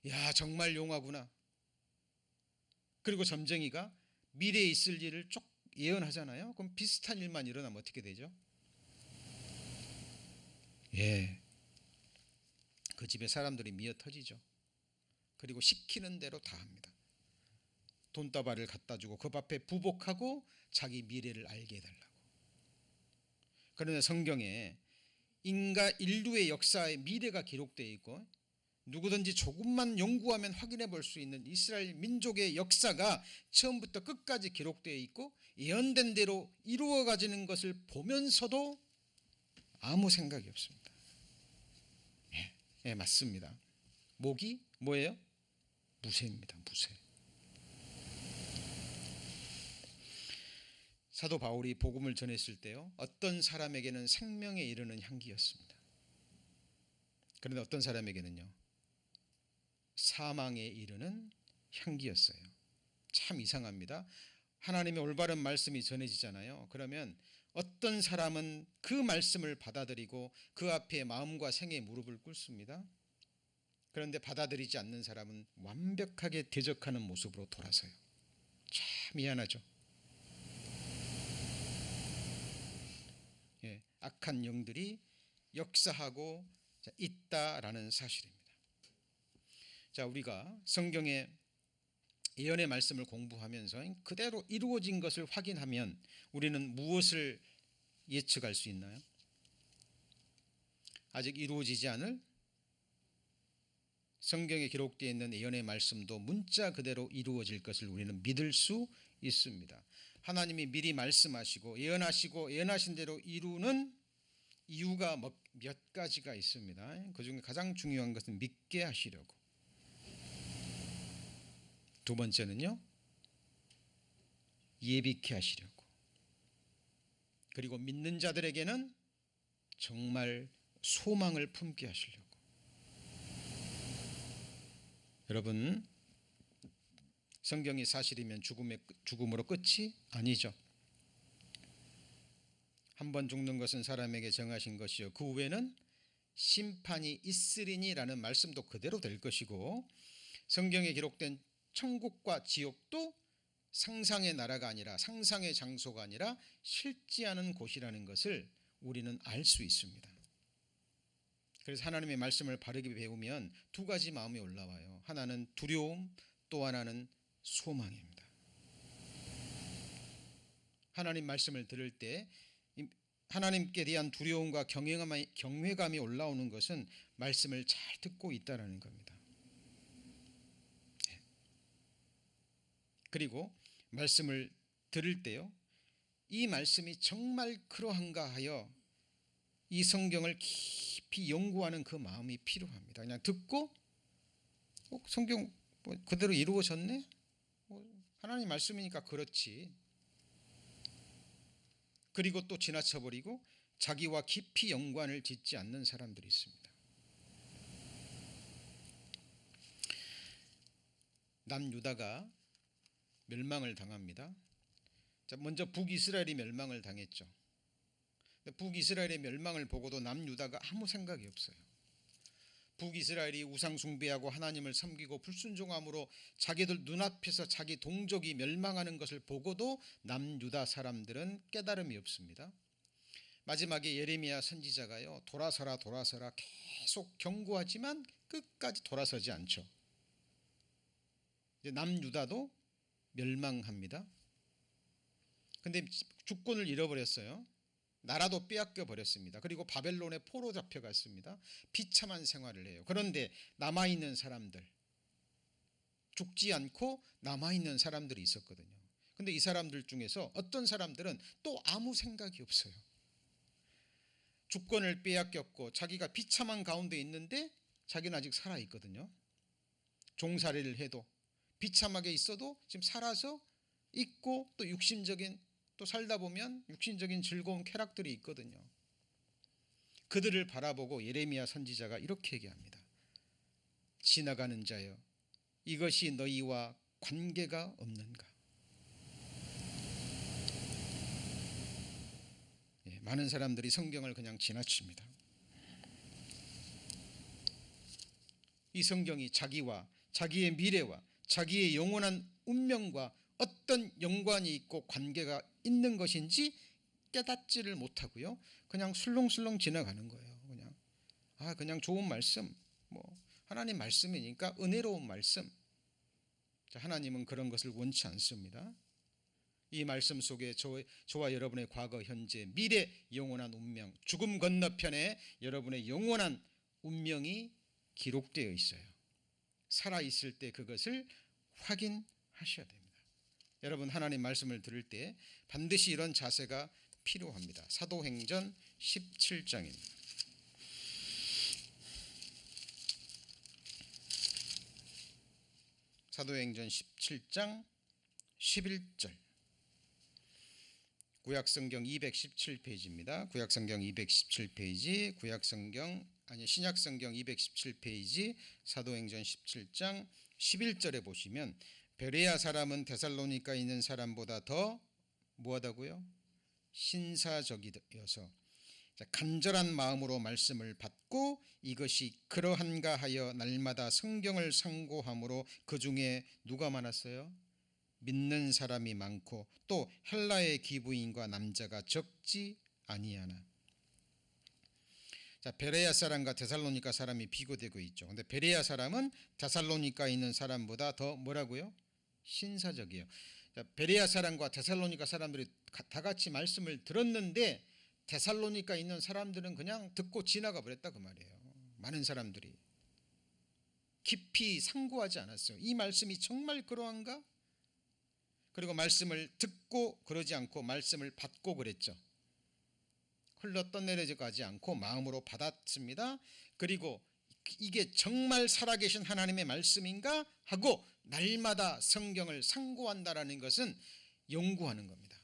야 정말 용하구나. 그리고 점쟁이가 미래에 있을 일을 쭉 예언하잖아요. 그럼 비슷한 일만 일어나면 어떻게 되죠? 그 집에 사람들이 미어 터지죠. 그리고 시키는 대로 다 합니다. 돈다발을 갖다 주고 그 앞에 부복하고 자기 미래를 알게 해달라고. 그런데 성경에 인류의 역사의 미래가 기록되어 있고 누구든지 조금만 연구하면 확인해 볼 수 있는 이스라엘 민족의 역사가 처음부터 끝까지 기록되어 있고 예언된 대로 이루어가지는 것을 보면서도 아무 생각이 없습니다. 맞습니다. 목이 뭐예요? 무쇠입니다. 무쇠. 사도 바울이 복음을 전했을 때요 어떤 사람에게는 생명에 이르는 향기였습니다. 그런데 어떤 사람에게는요 사망에 이르는 향기였어요. 참 이상합니다. 하나님의 올바른 말씀이 전해지잖아요. 그러면 어떤 사람은 그 말씀을 받아들이고 그 앞에 마음과 생의 무릎을 꿇습니다. 그런데 받아들이지 않는 사람은 완벽하게 대적하는 모습으로 돌아서요. 참 미안하죠. 악한 영들이 역사하고 있다라는 사실입니다. 자, 우리가 성경의 예언의 말씀을 공부하면서 그대로 이루어진 것을 확인하면 우리는 무엇을 예측할 수 있나요? 아직 이루어지지 않을 성경에 기록되어 있는 예언의 말씀도 문자 그대로 이루어질 것을 우리는 믿을 수 있습니다. 하나님이 미리 말씀하시고 예언하신 대로 이루는 이유가 몇 가지가 있습니다. 그중에 가장 중요한 것은 믿게 하시려고. 두 번째는요, 예비케 하시려고. 그리고 믿는 자들에게는 정말 소망을 품게 하시려고. 여러분, 성경이 사실이면 죽음으로 끝이 아니죠. 한 번 죽는 것은 사람에게 정하신 것이요 그 후에는 심판이 있으리니라는 말씀도 그대로 될 것이고, 성경에 기록된 천국과 지옥도 상상의 나라가 아니라, 상상의 장소가 아니라 실지하는 곳이라는 것을 우리는 알 수 있습니다. 그래서 하나님의 말씀을 바르게 배우면 두 가지 마음이 올라와요. 하나는 두려움, 또 하나는 소망입니다. 하나님 말씀을 들을 때 하나님께 대한 두려움과 경외감이 올라오는 것은 말씀을 잘 듣고 있다는 겁니다. 그리고 말씀을 들을 때요, 이 말씀이 정말 그러한가 하여 이 성경을 깊이 연구하는 그 마음이 필요합니다. 그냥 듣고 성경 그대로 이루어졌네? 하나님 말씀이니까 그렇지. 그리고 또 지나쳐버리고 자기와 깊이 연관을 짓지 않는 사람들이 있습니다. 남유다가 멸망을 당합니다. 먼저 북이스라엘이 멸망을 당했죠. 북이스라엘의 멸망을 보고도 남유다가 아무 생각이 없어요. 북이스라엘이 우상 숭배하고 하나님을 섬기고 불순종함으로 자기들 눈앞에서 자기 동족이 멸망하는 것을 보고도 남유다 사람들은 깨달음이 없습니다. 마지막에 예레미야 선지자가요, 돌아서라 돌아서라 계속 경고하지만 끝까지 돌아서지 않죠. 이제 남유다도 멸망합니다. 근데 주권을 잃어버렸어요. 나라도 빼앗겨 버렸습니다. 그리고 바벨론에 포로 잡혀갔습니다. 비참한 생활을 해요. 그런데 남아있는 사람들, 죽지 않고 남아있는 사람들이 있었거든요. 근데 이 사람들 중에서 어떤 사람들은 또 아무 생각이 없어요. 주권을 빼앗겼고 자기가 비참한 가운데 있는데 자기는 아직 살아있거든요. 종살이를 해도 비참하게 있어도 지금 살아서 있고, 또 육신적인, 또 살다 보면 육신적인 즐거운 쾌락들이 있거든요. 그들을 바라보고 예레미야 선지자가 이렇게 얘기합니다. 지나가는 자여, 이것이 너희와 관계가 없는가? 많은 사람들이 성경을 그냥 지나칩니다. 이 성경이 자기와 자기의 미래와 자기의 영원한 운명과 어떤 연관이 있고 관계가 있는 것인지 깨닫지를 못하고요, 그냥 술렁술렁 지나가는 거예요. 그냥 좋은 말씀, 하나님 말씀이니까 은혜로운 말씀. 하나님은 그런 것을 원치 않습니다. 이 말씀 속에 저와 여러분의 과거, 현재, 미래 영원한 운명, 죽음 건너편에 여러분의 영원한 운명이 기록되어 있어요. 살아있을 때 그것을 확인하셔야 됩니다. 여러분, 하나님 말씀을 들을 때 반드시 이런 자세가 필요합니다. 사도행전 17장입니다. 사도행전 17장 11절. 구약성경 217페이지입니다. 구약성경 217페이지, 신약성경 217페이지, 사도행전 17장 11절에 보시면 베레아 사람은 데살로니가에 있는 사람보다 더 뭐하다고요? 신사적이어서 간절한 마음으로 말씀을 받고 이것이 그러한가 하여 날마다 성경을 상고함으로 그 중에 누가 많았어요? 믿는 사람이 많고 또 헬라의 기부인과 남자가 적지 아니하나. 베레아 사람과 데살로니가 사람이 비교되고 있죠. 그런데 베레아 사람은 데살로니가에 있는 사람보다 더 뭐라고요? 신사적이에요. 베레아 사람과 데살로니가 사람들이 다 같이 말씀을 들었는데 데살로니가에 있는 사람들은 그냥 듣고 지나가 버렸다 그 말이에요. 많은 사람들이 깊이 상고하지 않았어요. 이 말씀이 정말 그러한가? 그리고 말씀을 듣고 그러지 않고 말씀을 받고 그랬죠. 흘러 떠내려가지 않고 마음으로 받았습니다. 그리고 이게 정말 살아계신 하나님의 말씀인가 하고 날마다 성경을 상고한다라는 것은 연구하는 겁니다.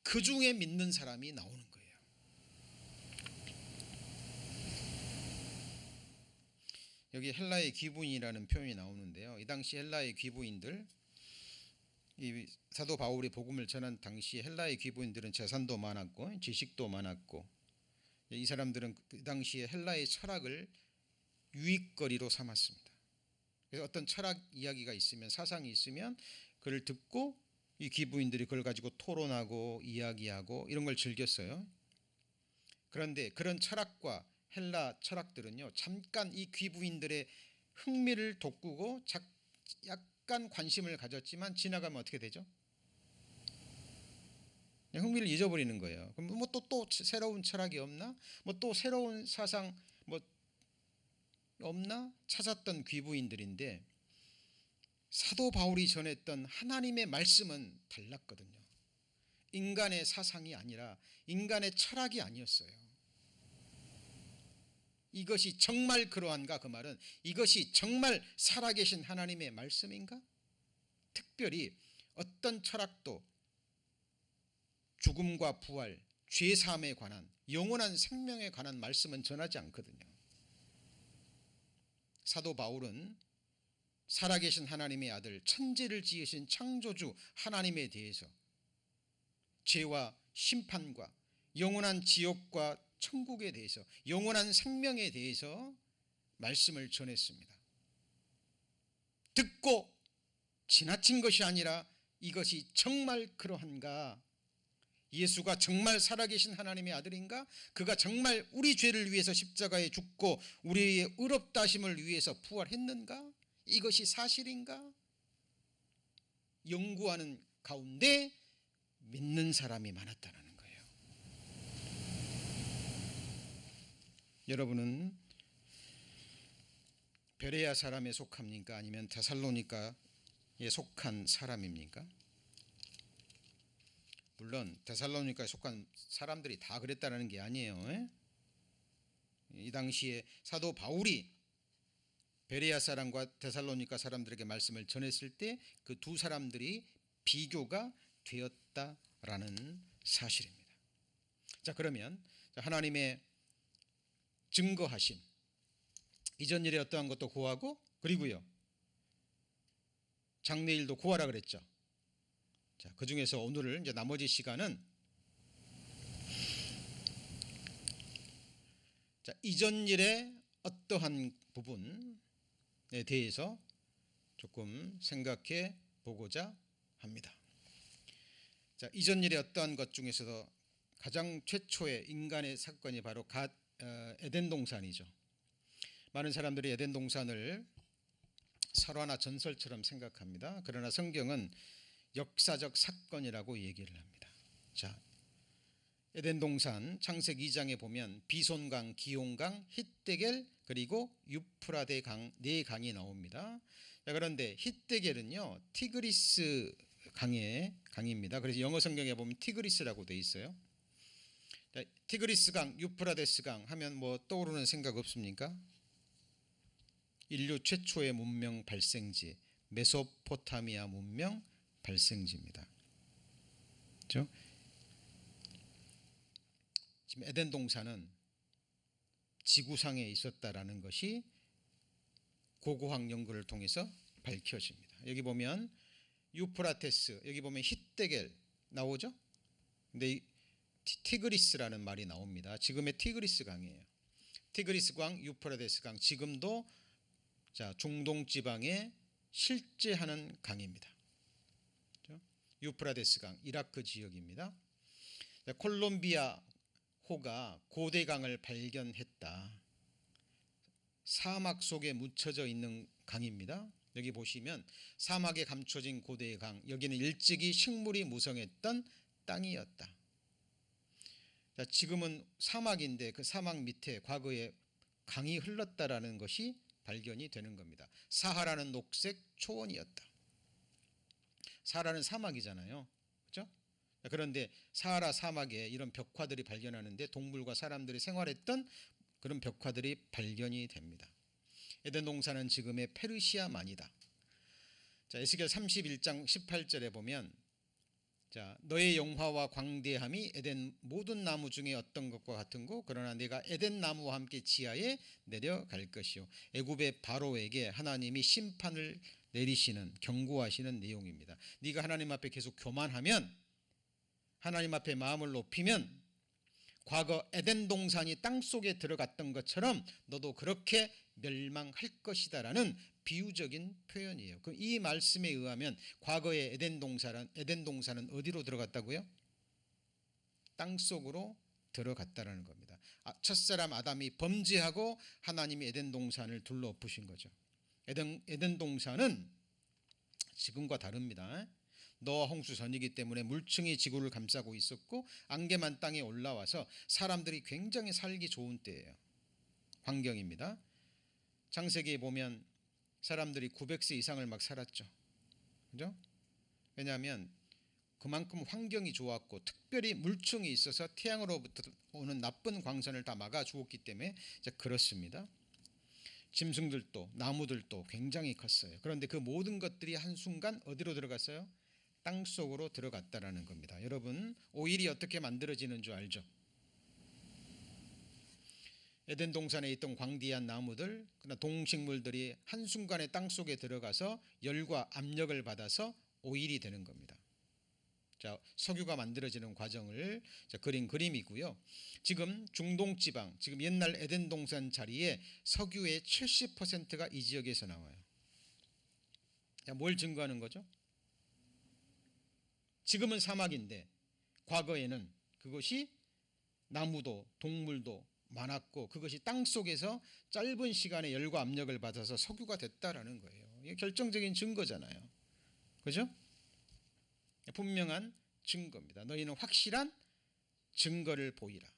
그 중에 믿는 사람이 나오는 거예요. 여기 헬라의 귀부인이라는 표현이 나오는데요. 이 당시 헬라의 귀부인들, 이 사도 바울이 복음을 전한 당시 헬라의 귀부인들은 재산도 많았고 지식도 많았고, 이 사람들은 그 당시에 헬라의 철학을 유익거리로 삼았습니다. 그래서 어떤 철학 이야기가 있으면, 사상이 있으면 그를 듣고 이 귀부인들이 그걸 가지고 토론하고 이야기하고 이런 걸 즐겼어요. 그런데 그런 철학과 헬라 철학들은요, 잠깐 이 귀부인들의 흥미를 돋구고 약간 관심을 가졌지만 지나가면 어떻게 되죠? 그냥 흥미를 잊어버리는 거예요. 그럼 뭐 또 새로운 철학이 없나? 뭐 또 새로운 사상 뭐 없나? 찾았던 귀부인들인데, 사도 바울이 전했던 하나님의 말씀은 달랐거든요. 인간의 사상이 아니라 인간의 철학이 아니었어요. 이것이 정말 그러한가? 그 말은 이것이 정말 살아계신 하나님의 말씀인가? 특별히 어떤 철학도 죽음과 부활, 죄사함에 관한, 영원한 생명에 관한 말씀은 전하지 않거든요. 사도 바울은 살아계신 하나님의 아들, 천지를 지으신 창조주 하나님에 대해서, 죄와 심판과 영원한 지옥과 천국에 대해서, 영원한 생명에 대해서 말씀을 전했습니다. 듣고 지나친 것이 아니라 이것이 정말 그러한가? 예수가 정말 살아계신 하나님의 아들인가? 그가 정말 우리 죄를 위해서 십자가에 죽고 우리의 의롭다 하심을 위해서 부활했는가? 이것이 사실인가? 연구하는 가운데 믿는 사람이 많았다는 거예요. 여러분은 베레아 사람에 속합니까? 아니면 데살로니가에 속한 사람입니까? 물론 데살로니가에 속한 사람들이 다 그랬다는 게 아니에요. 이 당시에 사도 바울이 베레아 사람과 데살로니가 사람들에게 말씀을 전했을 때 그 두 사람들이 비교가 되었다라는 사실입니다. 자, 그러면 하나님의 증거하심, 이전 일에 어떠한 것도 고하고, 그리고요 장래일도 고하라 그랬죠. 자, 그 중에서 오늘 이제 나머지 시간은 자, 이전 일의 어떠한 부분에 대해서 조금 생각해 보고자 합니다. 자, 이전 일의 어떠한 것 중에서도 가장 최초의 인간의 사건이 바로 에덴 동산이죠. 많은 사람들이 에덴 동산을 설화나 전설처럼 생각합니다. 그러나 성경은 역사적 사건이라고 얘기를 합니다. 자, 에덴 동산 창세기 2장에 보면 비손강, 기온강, 힛데겔 그리고 유프라데 강, 네 강이 나옵니다. 자, 그런데 힛데겔은요 티그리스 강의 강입니다. 그래서 영어 성경에 보면 티그리스라고 돼 있어요. 자, 티그리스 강, 유프라데스 강 하면 뭐 떠오르는 생각 없습니까? 인류 최초의 문명 발생지, 메소포타미아 문명 발생지입니다. 그렇죠? 지금 에덴 동산은 지구상에 있었다라는 것이 고고학 연구를 통해서 밝혀집니다. 여기 보면 유프라테스, 여기 보면 힛데겔 나오죠? 근데 이 티그리스라는 말이 나옵니다. 지금의 티그리스 강이에요. 티그리스 강, 유프라테스 강, 지금도 자, 중동 지방에 실제하는 강입니다. 그렇죠? 유프라테스 강, 이라크 지역입니다. 자, 콜롬비아 호가 고대강을 발견했다. 사막 속에 묻혀져 있는 강입니다. 여기 보시면 사막에 감춰진 고대의 강, 여기는 일찍이 식물이 무성했던 땅이었다. 자, 지금은 사막인데 그 사막 밑에 과거에 강이 흘렀다라는 것이 발견이 되는 겁니다. 사하라는 녹색 초원이었다. 사하라는 사막이잖아요. 그렇죠? 그런데 사하라 사막에 이런 벽화들이 발견하는데 동물과 사람들이 생활했던 그런 벽화들이 발견이 됩니다. 에덴 동산은 지금의 페르시아만이다. 자, 에스겔 31장 18절에 보면 자, 너의 영화와 광대함이 에덴 모든 나무 중에 어떤 것과 같은고 그러나 내가 에덴 나무와 함께 지하에 내려갈 것이요. 애굽의 바로에게 하나님이 심판을 내리시는 경고하시는 내용입니다. 네가 하나님 앞에 계속 교만하면, 하나님 앞에 마음을 높이면 과거 에덴 동산이 땅속에 들어갔던 것처럼 너도 그렇게 멸망할 것이다라는 비유적인 표현이에요. 그럼 이 말씀에 의하면 과거의 에덴 동산은 어디로 들어갔다고요? 땅속으로 들어갔다라는 겁니다. 첫사람 아담이 범죄하고 하나님이 에덴 동산을 둘러엎으신 거죠. 에덴 동산은 지금과 다릅니다. 노아 홍수 전이기 때문에 물층이 지구를 감싸고 있었고 안개만 땅에 올라와서 사람들이 굉장히 살기 좋은 때예요. 환경입니다. 창세기에 보면 사람들이 900세 이상을 막 살았죠. 그죠? 왜냐하면 그만큼 환경이 좋았고 특별히 물층이 있어서 태양으로부터 오는 나쁜 광선을 다 막아 주었기 때문에 그렇습니다. 짐승들도 나무들도 굉장히 컸어요. 그런데 그 모든 것들이 한순간 어디로 들어갔어요? 땅속으로 들어갔다라는 겁니다. 여러분, 오일이 어떻게 만들어지는 줄 알죠? 에덴 동산에 있던 광대한 나무들, 동식물들이 한순간에 땅속에 들어가서 열과 압력을 받아서 오일이 되는 겁니다. 자, 석유가 만들어지는 과정을 그린 그림이고요. 지금 중동 지방, 지금 옛날 에덴 동산 자리에 석유의 70%가 이 지역에서 나와요. 자, 뭘 증거하는 거죠? 지금은 사막인데 과거에는 그것이 나무도 동물도 많았고 그것이 땅속에서 짧은 시간에 열과 압력을 받아서 석유가 됐다라는 거예요. 이게 결정적인 증거잖아요. 그죠? 분명한 증거입니다. 너희는 확실한 증거를 보이라.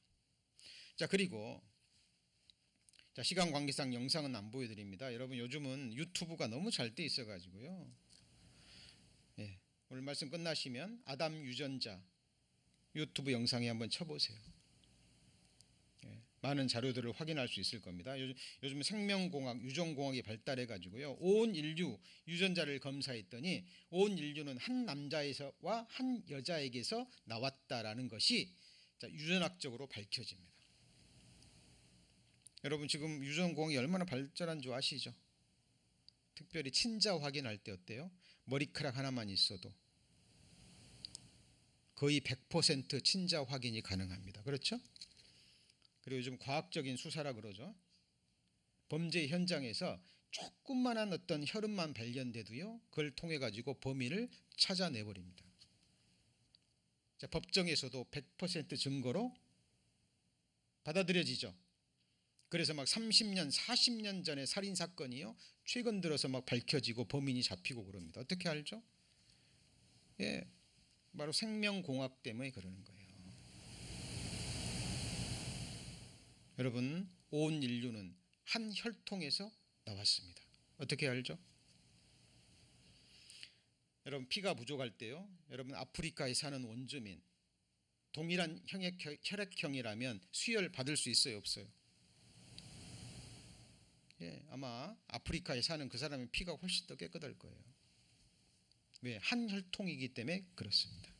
자, 그리고 자, 시간 관계상 영상은 안 보여드립니다. 여러분, 요즘은 유튜브가 너무 잘 돼 있어가지고요. 예, 오늘 말씀 끝나시면 아담 유전자 유튜브 영상에 한번 쳐보세요. 예, 많은 자료들을 확인할 수 있을 겁니다. 요즘 생명공학, 유전공학이 발달해가지고요. 온 인류 유전자를 검사했더니 온 인류는 한 남자에서와 한 여자에게서 나왔다라는 것이 유전학적으로 밝혀집니다. 여러분, 지금 유전공학이 얼마나 발전한 줄 아시죠? 특별히 친자 확인할 때 어때요? 머리카락 하나만 있어도 거의 100% 친자 확인이 가능합니다. 그렇죠? 그리고 요즘 과학적인 수사라 그러죠. 범죄 현장에서 조금만한 어떤 혈흔만 발견돼도요, 그걸 통해 가지고 범인을 찾아내버립니다. 자, 법정에서도 100% 증거로 받아들여지죠. 그래서 막 30년, 40년 전에 살인 사건이요, 최근 들어서 막 밝혀지고 범인이 잡히고 그럽니다. 어떻게 알죠? 예, 바로 생명공학 때문에 그러는 거예요. 여러분, 온 인류는 한 혈통에서 나왔습니다. 어떻게 알죠? 여러분, 피가 부족할 때요, 여러분 아프리카에 사는 원주민 동일한 혈액형이라면 수혈 받을 수 있어요, 없어요? 예, 아마 아프리카에 사는 그 사람의 피가 훨씬 더 깨끗할 거예요. 왜? 한 혈통이기 때문에 그렇습니다.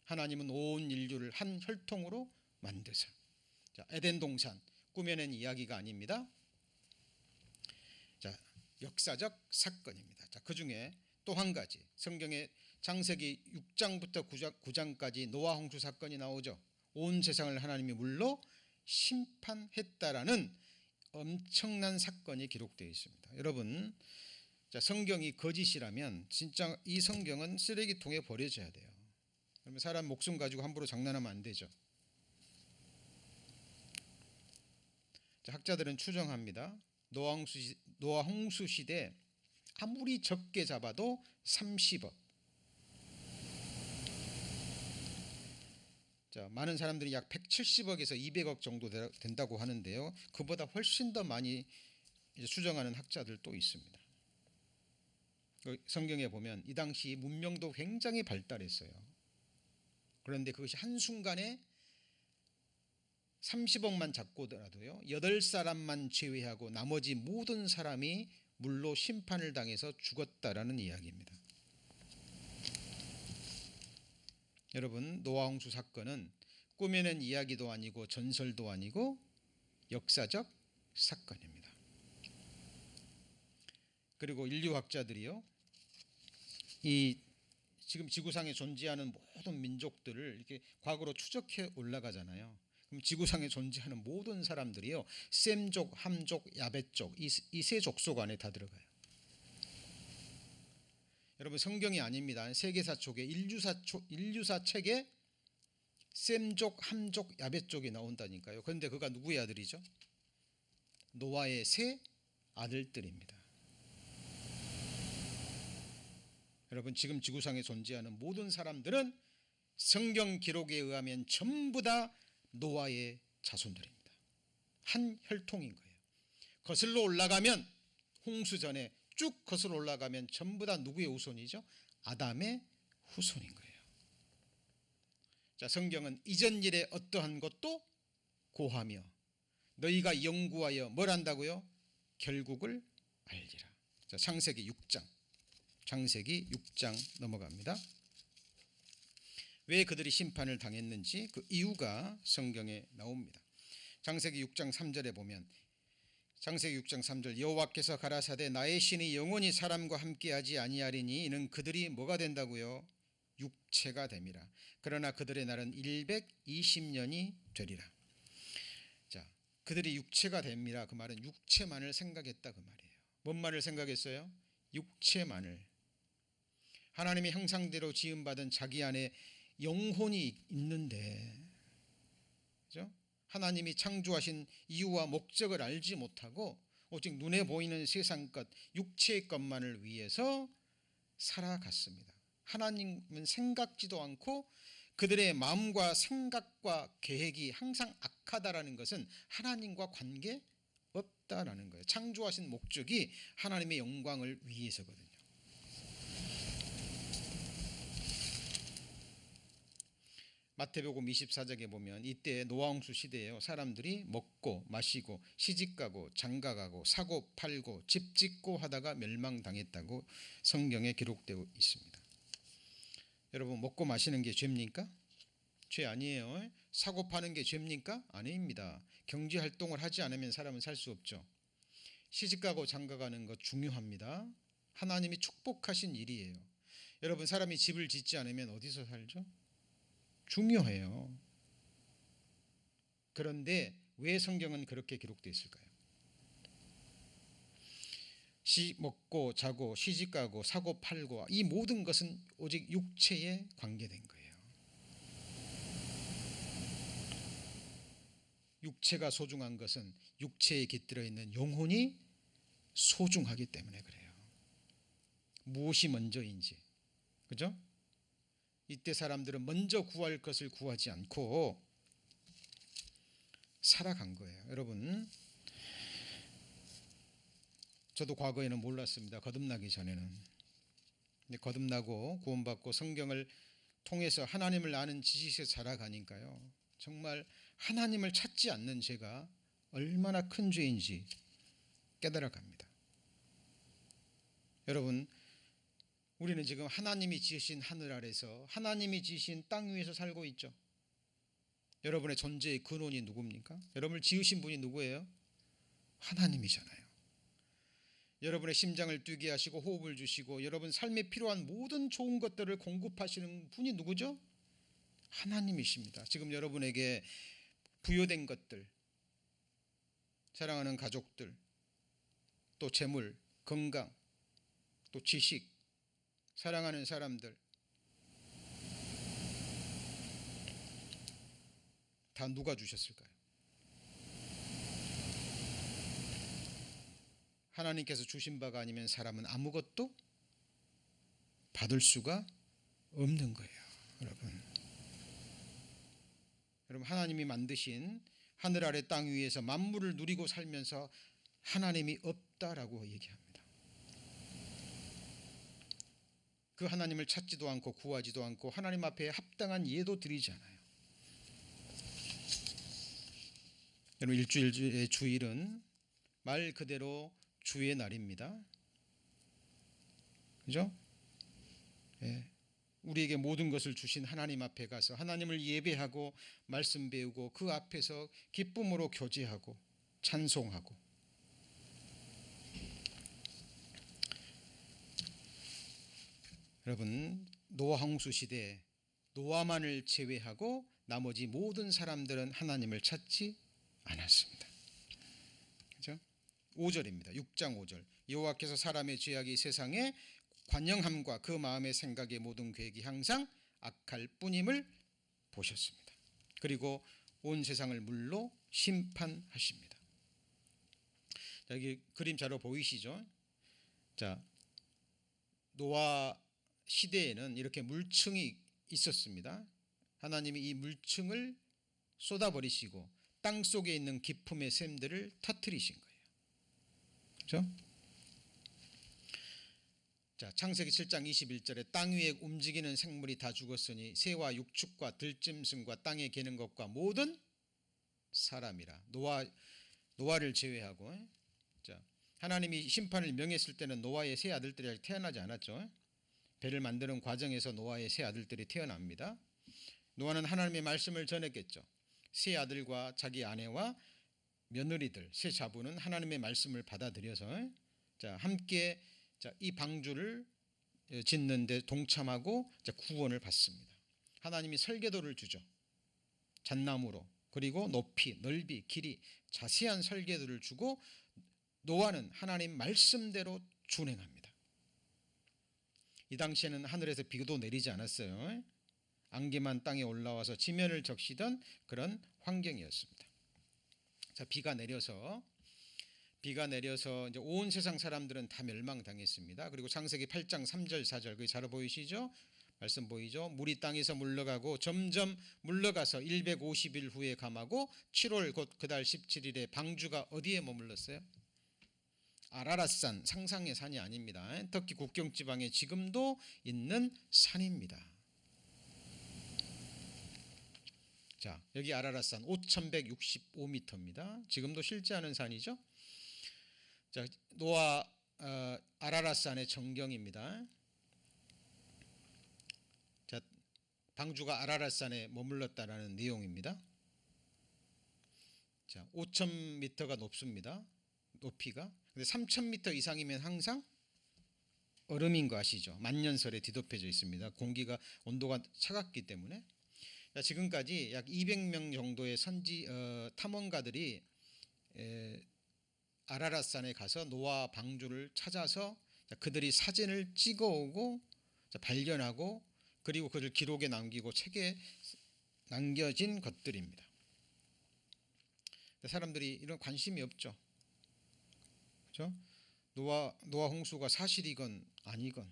하나님은 온 인류를 한 혈통으로 만드사. 자, 에덴 동산 꾸며낸 이야기가 아닙니다. 자, 역사적 사건입니다. 자, 그 중에 또 한 가지, 성경의 창세기 6장부터 9장까지 노아 홍수 사건이 나오죠. 온 세상을 하나님이 물로 심판했다라는 엄청난 사건이 기록되어 있습니다. 여러분, 자, 성경이 거짓이라면 진짜 이 성경은 쓰레기통에 버려져야 돼요. 그러면 사람 목숨 가지고 함부로 장난하면 안 되죠. 자, 학자들은 추정합니다. 노아 홍수 시대 아무리 적게 잡아도 30억. 자, 많은 사람들이 약 170억에서 200억 정도 된다고 하는데요. 그보다 훨씬 더 많이 추정하는 학자들도 있습니다. 성경에 보면 이 당시 문명도 굉장히 발달했어요. 그런데 그것이 한순간에 30억만 잡고더라도요 8사람만 제외하고 나머지 모든 사람이 물로 심판을 당해서 죽었다라는 이야기입니다. 여러분, 노아 홍수 사건은 꾸며낸 이야기도 아니고 전설도 아니고 역사적 사건입니다. 그리고 인류학자들이요 이 지금 지구상에 존재하는 모든 민족들을 이렇게 과거로 추적해 올라가잖아요. 그럼 지구상에 존재하는 모든 사람들이요 셈족, 함족, 야벳족 이 세 족속 안에 다 들어가요. 여러분, 성경이 아닙니다. 세계사 쪽에 인류사 책에 셈족, 함족, 야벳족이 나온다니까요. 그런데 그가 누구의 아들이죠? 노아의 세 아들들입니다. 여러분, 지금 지구상에 존재하는 모든 사람들은 성경 기록에 의하면 전부 다 노아의 자손들입니다. 한 혈통인 거예요. 거슬러 올라가면 홍수 전에 쭉 거슬러 올라가면 전부 다 누구의 후손이죠? 아담의 후손인 거예요. 자, 성경은 이전 일에 어떠한 것도 고하며 너희가 연구하여 뭘 한다고요? 결국을 알리라. 자, 창세기 6장 넘어갑니다. 왜 그들이 심판을 당했는지 그 이유가 성경에 나옵니다. 창세기 6장 3절에 보면 창세기 6장 3절 여호와께서 가라사대 나의 신이 영원히 사람과 함께하지 아니하리니 이는 그들이 뭐가 된다고요? 육체가 됨이라. 그러나 그들의 날은 120년이 되리라. 자, 그들이 육체가 됨이라. 그 말은 육체만을 생각했다 그 말이에요. 뭔 말을 생각했어요? 육체만을. 하나님의 형상대로 지음받은 자기 안에 영혼이 있는데, 그죠? 하나님이 창조하신 이유와 목적을 알지 못하고 오직 눈에 보이는 세상 것, 육체의 것만을 위해서 살아갔습니다. 하나님은 생각지도 않고 그들의 마음과 생각과 계획이 항상 악하다라는 것은 하나님과 관계 없다라는 거예요. 창조하신 목적이 하나님의 영광을 위해서거든요. 마태복음 24장에 보면 이때 노아홍수 시대에요. 사람들이 먹고 마시고 시집가고 장가가고 사고 팔고 집 짓고 하다가 멸망당했다고 성경에 기록되어 있습니다. 여러분, 먹고 마시는 게 죄입니까? 죄 아니에요. 사고 파는 게 죄입니까? 아닙니다. 경제활동을 하지 않으면 사람은 살 수 없죠. 시집가고 장가가는 것 중요합니다. 하나님이 축복하신 일이에요. 여러분, 사람이 집을 짓지 않으면 어디서 살죠? 중요해요. 그런데 왜 성경은 그렇게 기록되어 있을까요? 먹고 자고 시집가고 사고 팔고 이 모든 것은 오직 육체에 관계된 거예요. 육체가 소중한 것은 육체에 깃들어 있는 영혼이 소중하기 때문에 그래요. 무엇이 먼저인지, 그죠? 이때 사람들은 먼저 구할 것을 구하지 않고 살아간 거예요. 여러분, 저도 과거에는 몰랐습니다. 거듭나기 전에는. 근데 거듭나고 구원받고 성경을 통해서 하나님을 아는 지식에 자라가니까요, 정말 하나님을 찾지 않는 죄가 얼마나 큰 죄인지 깨달아갑니다. 여러분, 우리는 지금 하나님이 지으신 하늘 아래서 하나님이 지으신 땅 위에서 살고 있죠. 여러분의 존재의 근원이 누굽니까? 여러분을 지으신 분이 누구예요? 하나님이잖아요. 여러분의 심장을 뛰게 하시고 호흡을 주시고 여러분 삶에 필요한 모든 좋은 것들을 공급하시는 분이 누구죠? 하나님이십니다. 지금 여러분에게 부여된 것들, 사랑하는 가족들, 또 재물, 건강, 또 지식, 사랑하는 사람들 다 누가 주셨을까요? 하나님께서 주신 바가 아니면 사람은 아무것도 받을 수가 없는 거예요. 여러분, 하나님이 만드신 하늘 아래 땅 위에서 만물을 누리고 살면서 하나님이 없다라고 얘기합니다. 그 하나님을 찾지도 않고 구하지도 않고 하나님 앞에 합당한 예도 드리지 않아요. 여러분, 일주일의 주일은 말 그대로 주의 날입니다. 그죠? 예. 우리에게 모든 것을 주신 하나님 앞에 가서 하나님을 예배하고 말씀 배우고 그 앞에서 기쁨으로 교제하고 찬송하고, 여러분, 노아 홍수 시대 노아만을 제외하고 나머지 모든 사람들은 하나님을 찾지 않았습니다. 그죠? 5절입니다. 6장 5절. 여호와께서 사람의 죄악이 세상에 관영함과 그 마음의 생각의 모든 계획이 항상 악할 뿐임을 보셨습니다. 그리고 온 세상을 물로 심판하십니다. 여기 그림자로 보이시죠? 자, 노아 시대에는 이렇게 물층이 있었습니다. 하나님이 이 물층을 쏟아버리시고 땅 속에 있는 기품의 샘들을 터뜨리신 거예요. 그렇죠? 자, 창세기 7장 21절에 땅 위에 움직이는 생물이 다 죽었으니 새와 육축과 들짐승과 땅에 기는 것과 모든 사람이라. 노아를 제외하고. 자, 하나님이 심판을 명했을 때는 노아의 세 아들들이 아직 태어나지 않았죠. 배를 만드는 과정에서 노아의 세 아들들이 태어납니다. 노아는 하나님의 말씀을 전했겠죠. 세 아들과 자기 아내와 며느리들, 세 자부는 하나님의 말씀을 받아들여서 함께 이 방주를 짓는데 동참하고 구원을 받습니다. 하나님이 설계도를 주죠. 잣나무로. 그리고 높이, 넓이, 길이 자세한 설계도를 주고 노아는 하나님 말씀대로 준행합니다. 이 당시에는 하늘에서 비도 내리지 않았어요. 안개만 땅에 올라와서 지면을 적시던 그런 환경이었습니다. 자, 비가 내려서 이제 온 세상 사람들은 다 멸망당했습니다. 그리고 창세기 8장 3절 4절 그게 잘 보이시죠? 말씀 보이죠? 물이 땅에서 물러가고 점점 물러가서 150일 후에 감하고 7월 곧 그달 17일에 방주가 어디에 머물렀어요? 아라랏산, 상상의 산이 아닙니다. 터키 국경 지방에 지금도 있는 산입니다. 자, 여기 아라랏산 5,165m입니다. 지금도 실제하는 산이죠. 자, 노아 아라랏산의 전경입니다. 자, 방주가 아라랏산에 머물렀다라는 내용입니다. 자, 5,000m가 높습니다. 높이가. 근데 3,000m 이상이면 항상 얼음인 거 아시죠? 만년설에 뒤덮여져 있습니다. 공기가 온도가 차갑기 때문에. 자, 지금까지 약 200명 정도의 탐험가들이 아라랏산에 가서 노아 방주를 찾아서 그들이 사진을 찍어오고 발견하고 그리고 그를 기록에 남기고 책에 남겨진 것들입니다. 사람들이 이런 관심이 없죠. 그렇죠? 노아 홍수가 사실이건 아니건,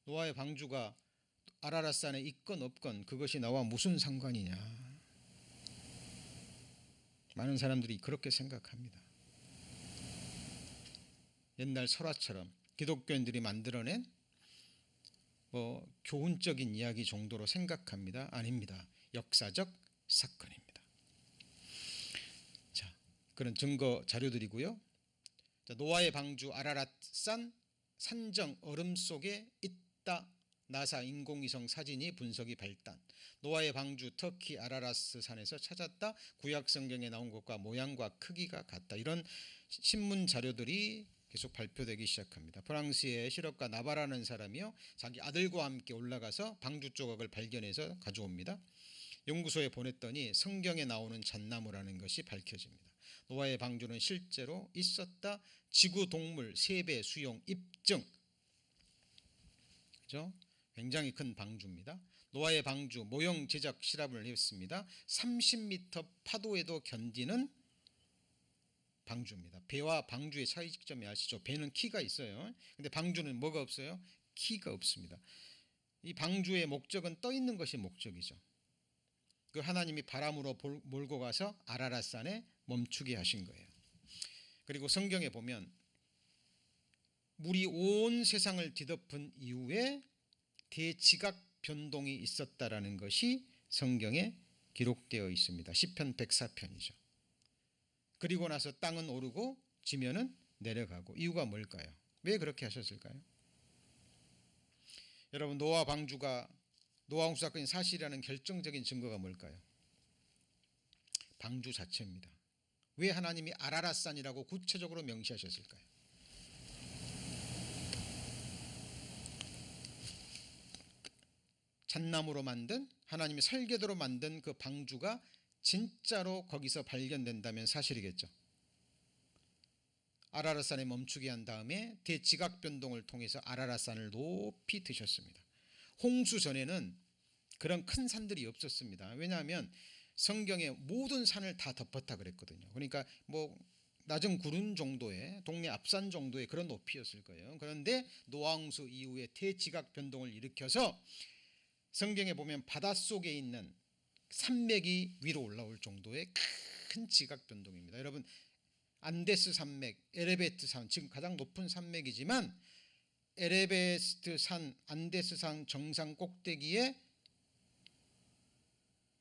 노아의 방주가 아라랏산에 있건 없건 그것이 나와 무슨 상관이냐. 많은 사람들이 그렇게 생각합니다. 옛날 설화처럼 기독교인들이 만들어낸 교훈적인 이야기 정도로 생각합니다. 아닙니다. 역사적 사건입니다. 자, 그런 증거 자료들이고요. 자, 노아의 방주 아라랏산 산정 얼음 속에 있다. 나사 인공위성 사진이 분석이 발단. 노아의 방주 터키 아라랏스 산에서 찾았다. 구약 성경에 나온 것과 모양과 크기가 같다. 이런 신문 자료들이 계속 발표되기 시작합니다. 프랑스의 실업가 나바라는 사람이요, 자기 아들과 함께 올라가서 방주 조각을 발견해서 가져옵니다. 연구소에 보냈더니 성경에 나오는 잣나무라는 것이 밝혀집니다. 노아의 방주는 실제로 있었다. 지구 동물 3배 수용 입증. 그죠? 굉장히 큰 방주입니다. 노아의 방주 모형 제작 실험을 했습니다. 30m 파도에도 견디는 방주입니다. 배와 방주의 차이점이 아시죠? 배는 키가 있어요. 근데 방주는 뭐가 없어요? 키가 없습니다. 이 방주의 목적은 떠 있는 것이 목적이죠. 그 하나님이 바람으로 몰고 가서 아라랏산에 멈추게 하신 거예요. 그리고 성경에 보면 물이 온 세상을 뒤덮은 이후에 대지각 변동이 있었다라는 것이 성경에 기록되어 있습니다. 시편 104편이죠. 그리고 나서 땅은 오르고 지면은 내려가고. 이유가 뭘까요? 왜 그렇게 하셨을까요? 여러분, 노아 방주가 노아 홍수 사건이 사실이라는 결정적인 증거가 뭘까요? 방주 자체입니다. 왜 하나님이 아라랏산이라고 구체적으로 명시하셨을까요? 잣나무로 만든, 하나님이 설계도로 만든 그 방주가 진짜로 거기서 발견된다면 사실이겠죠. 아라랏산에 멈추게 한 다음에 대지각 변동을 통해서 아라랏산을 높이 드셨습니다. 홍수 전에는 그런 큰 산들이 없었습니다. 왜냐하면 성경에 모든 산을 다 덮었다 그랬거든요. 그러니까 뭐 낮은 구름 정도의 동네 앞산 정도의 그런 높이였을 거예요. 그런데 노아홍수 이후에 대지각 변동을 일으켜서 성경에 보면 바닷속에 있는 산맥이 위로 올라올 정도의 큰 지각 변동입니다. 여러분, 안데스 산맥, 에베레스트 산, 지금 가장 높은 산맥이지만 에베레스트 산, 안데스 산 정상 꼭대기에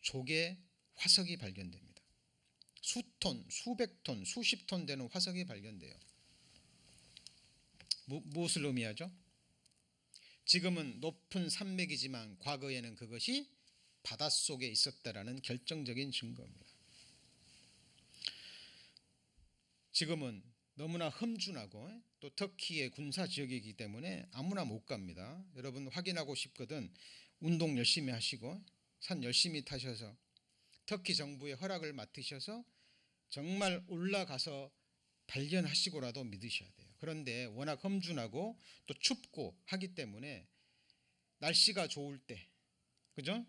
조개 화석이 발견됩니다. 수톤, 수백 톤, 수십 톤 되는 화석이 발견돼요. 무엇을 의미하죠? 지금은 높은 산맥이지만 과거에는 그것이 바닷속에 있었다라는 결정적인 증거입니다. 지금은 너무나 험준하고 또 터키의 군사 지역이기 때문에 아무나 못 갑니다. 여러분 확인하고 싶거든 운동 열심히 하시고 산 열심히 타셔서 터키 정부의 허락을 맡으셔서 정말 올라가서 발견하시고라도 믿으셔야 돼요. 그런데 워낙 험준하고 또 춥고 하기 때문에 날씨가 좋을 때, 그죠?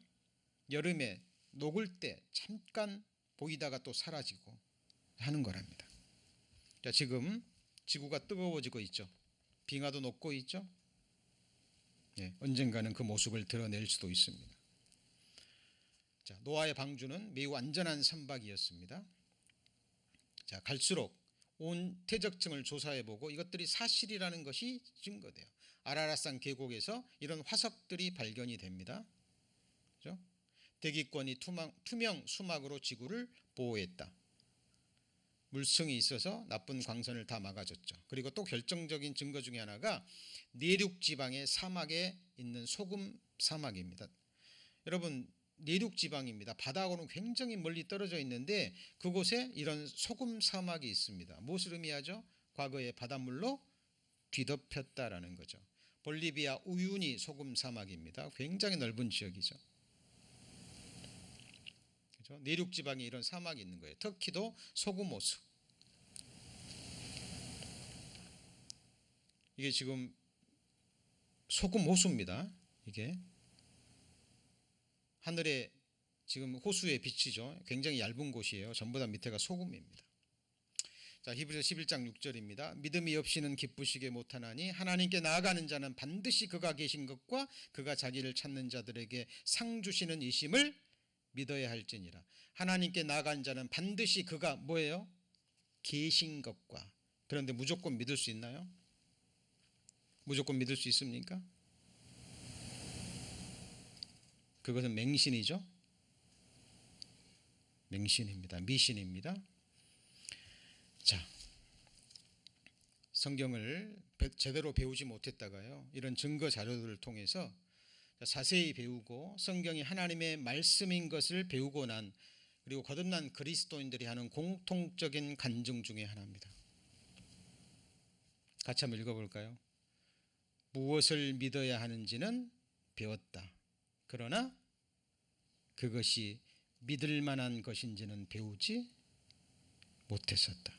여름에 녹을 때 잠깐 보이다가 또 사라지고 하는 거랍니다. 자, 지금 지구가 뜨거워지고 있죠. 빙하도 녹고 있죠. 예, 언젠가는 그 모습을 드러낼 수도 있습니다. 자, 노아의 방주는 매우 안전한 선박이었습니다. 자, 갈수록 온 퇴적층을 조사해보고 이것들이 사실이라는 것이 증거돼요. 아라랏산 계곡에서 이런 화석들이 발견이 됩니다. 그렇죠? 대기권이 투명 수막으로 지구를 보호했다. 물성이 있어서 나쁜 광선을 다 막아줬죠. 그리고 또 결정적인 증거 중에 하나가 내륙 지방의 사막에 있는 소금 사막입니다. 여러분, 내륙 지방입니다. 바다하고는 굉장히 멀리 떨어져 있는데 그곳에 이런 소금 사막이 있습니다. 무엇을 의미하죠? 과거에 바닷물로 뒤덮였다라는 거죠. 볼리비아 우유니 소금 사막입니다. 굉장히 넓은 지역이죠. 그렇죠? 내륙 지방에 이런 사막이 있는 거예요. 터키도 소금 호수. 이게 지금 소금 호수입니다. 이게 하늘에 지금 호수의 빛이죠. 굉장히 얇은 곳이에요. 전부 다 밑에가 소금입니다. 자, 히브리서 11장 6절입니다. 믿음이 없이는 기쁘시게 못하나니 하나님께 나아가는 자는 반드시 그가 계신 것과 그가 자기를 찾는 자들에게 상 주시는 이심을 믿어야 할지니라. 하나님께 나아가는 자는 반드시 그가 뭐예요? 계신 것과. 그런데 무조건 믿을 수 있나요? 무조건 믿을 수 있습니까? 그것은 맹신이죠. 맹신입니다. 미신입니다. 자, 성경을 제대로 배우지 못했다가요, 이런 증거 자료들을 통해서 자세히 배우고 성경이 하나님의 말씀인 것을 배우고 난 그리고 거듭난 그리스도인들이 하는 공통적인 간증 중에 하나입니다. 같이 한번 읽어볼까요? 무엇을 믿어야 하는지는 배웠다. 그러나 그것이 믿을 만한 것인지는 배우지 못했었다.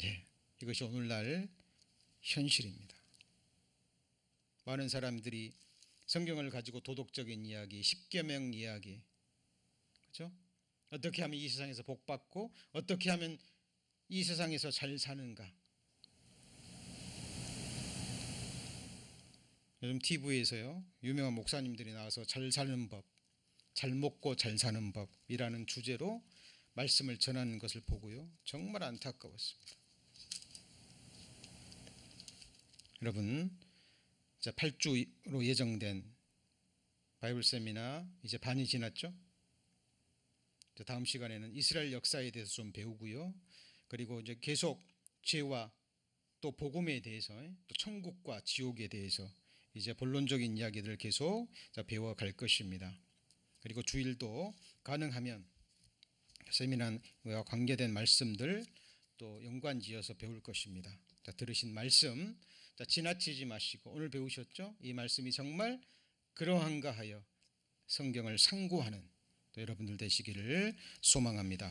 예, 이것이 오늘날 현실입니다. 많은 사람들이 성경을 가지고 도덕적인 이야기, 십계명 이야기, 그렇죠? 어떻게 하면 이 세상에서 복 받고 어떻게 하면 이 세상에서 잘 사는가? 요즘 TV에서요, 유명한 목사님들이 나와서 잘 사는 법, 잘 먹고 잘 사는 법이라는 주제로 말씀을 전하는 것을 보고요, 정말 안타까웠습니다. 여러분, 자, 8주로 예정된 바이블 세미나 이제 반이 지났죠? 다음 시간에는 이스라엘 역사에 대해서 좀 배우고요. 그리고 이제 계속 죄와 또 복음에 대해서, 또 천국과 지옥에 대해서 이제 본론적인 이야기들을 계속 배워갈 것입니다. 그리고 주일도 가능하면 세미나와 관계된 말씀들 또 연관지어서 배울 것입니다. 들으신 말씀 지나치지 마시고 오늘 배우셨죠? 이 말씀이 정말 그러한가 하여 성경을 상고하는 또 여러분들 되시기를 소망합니다.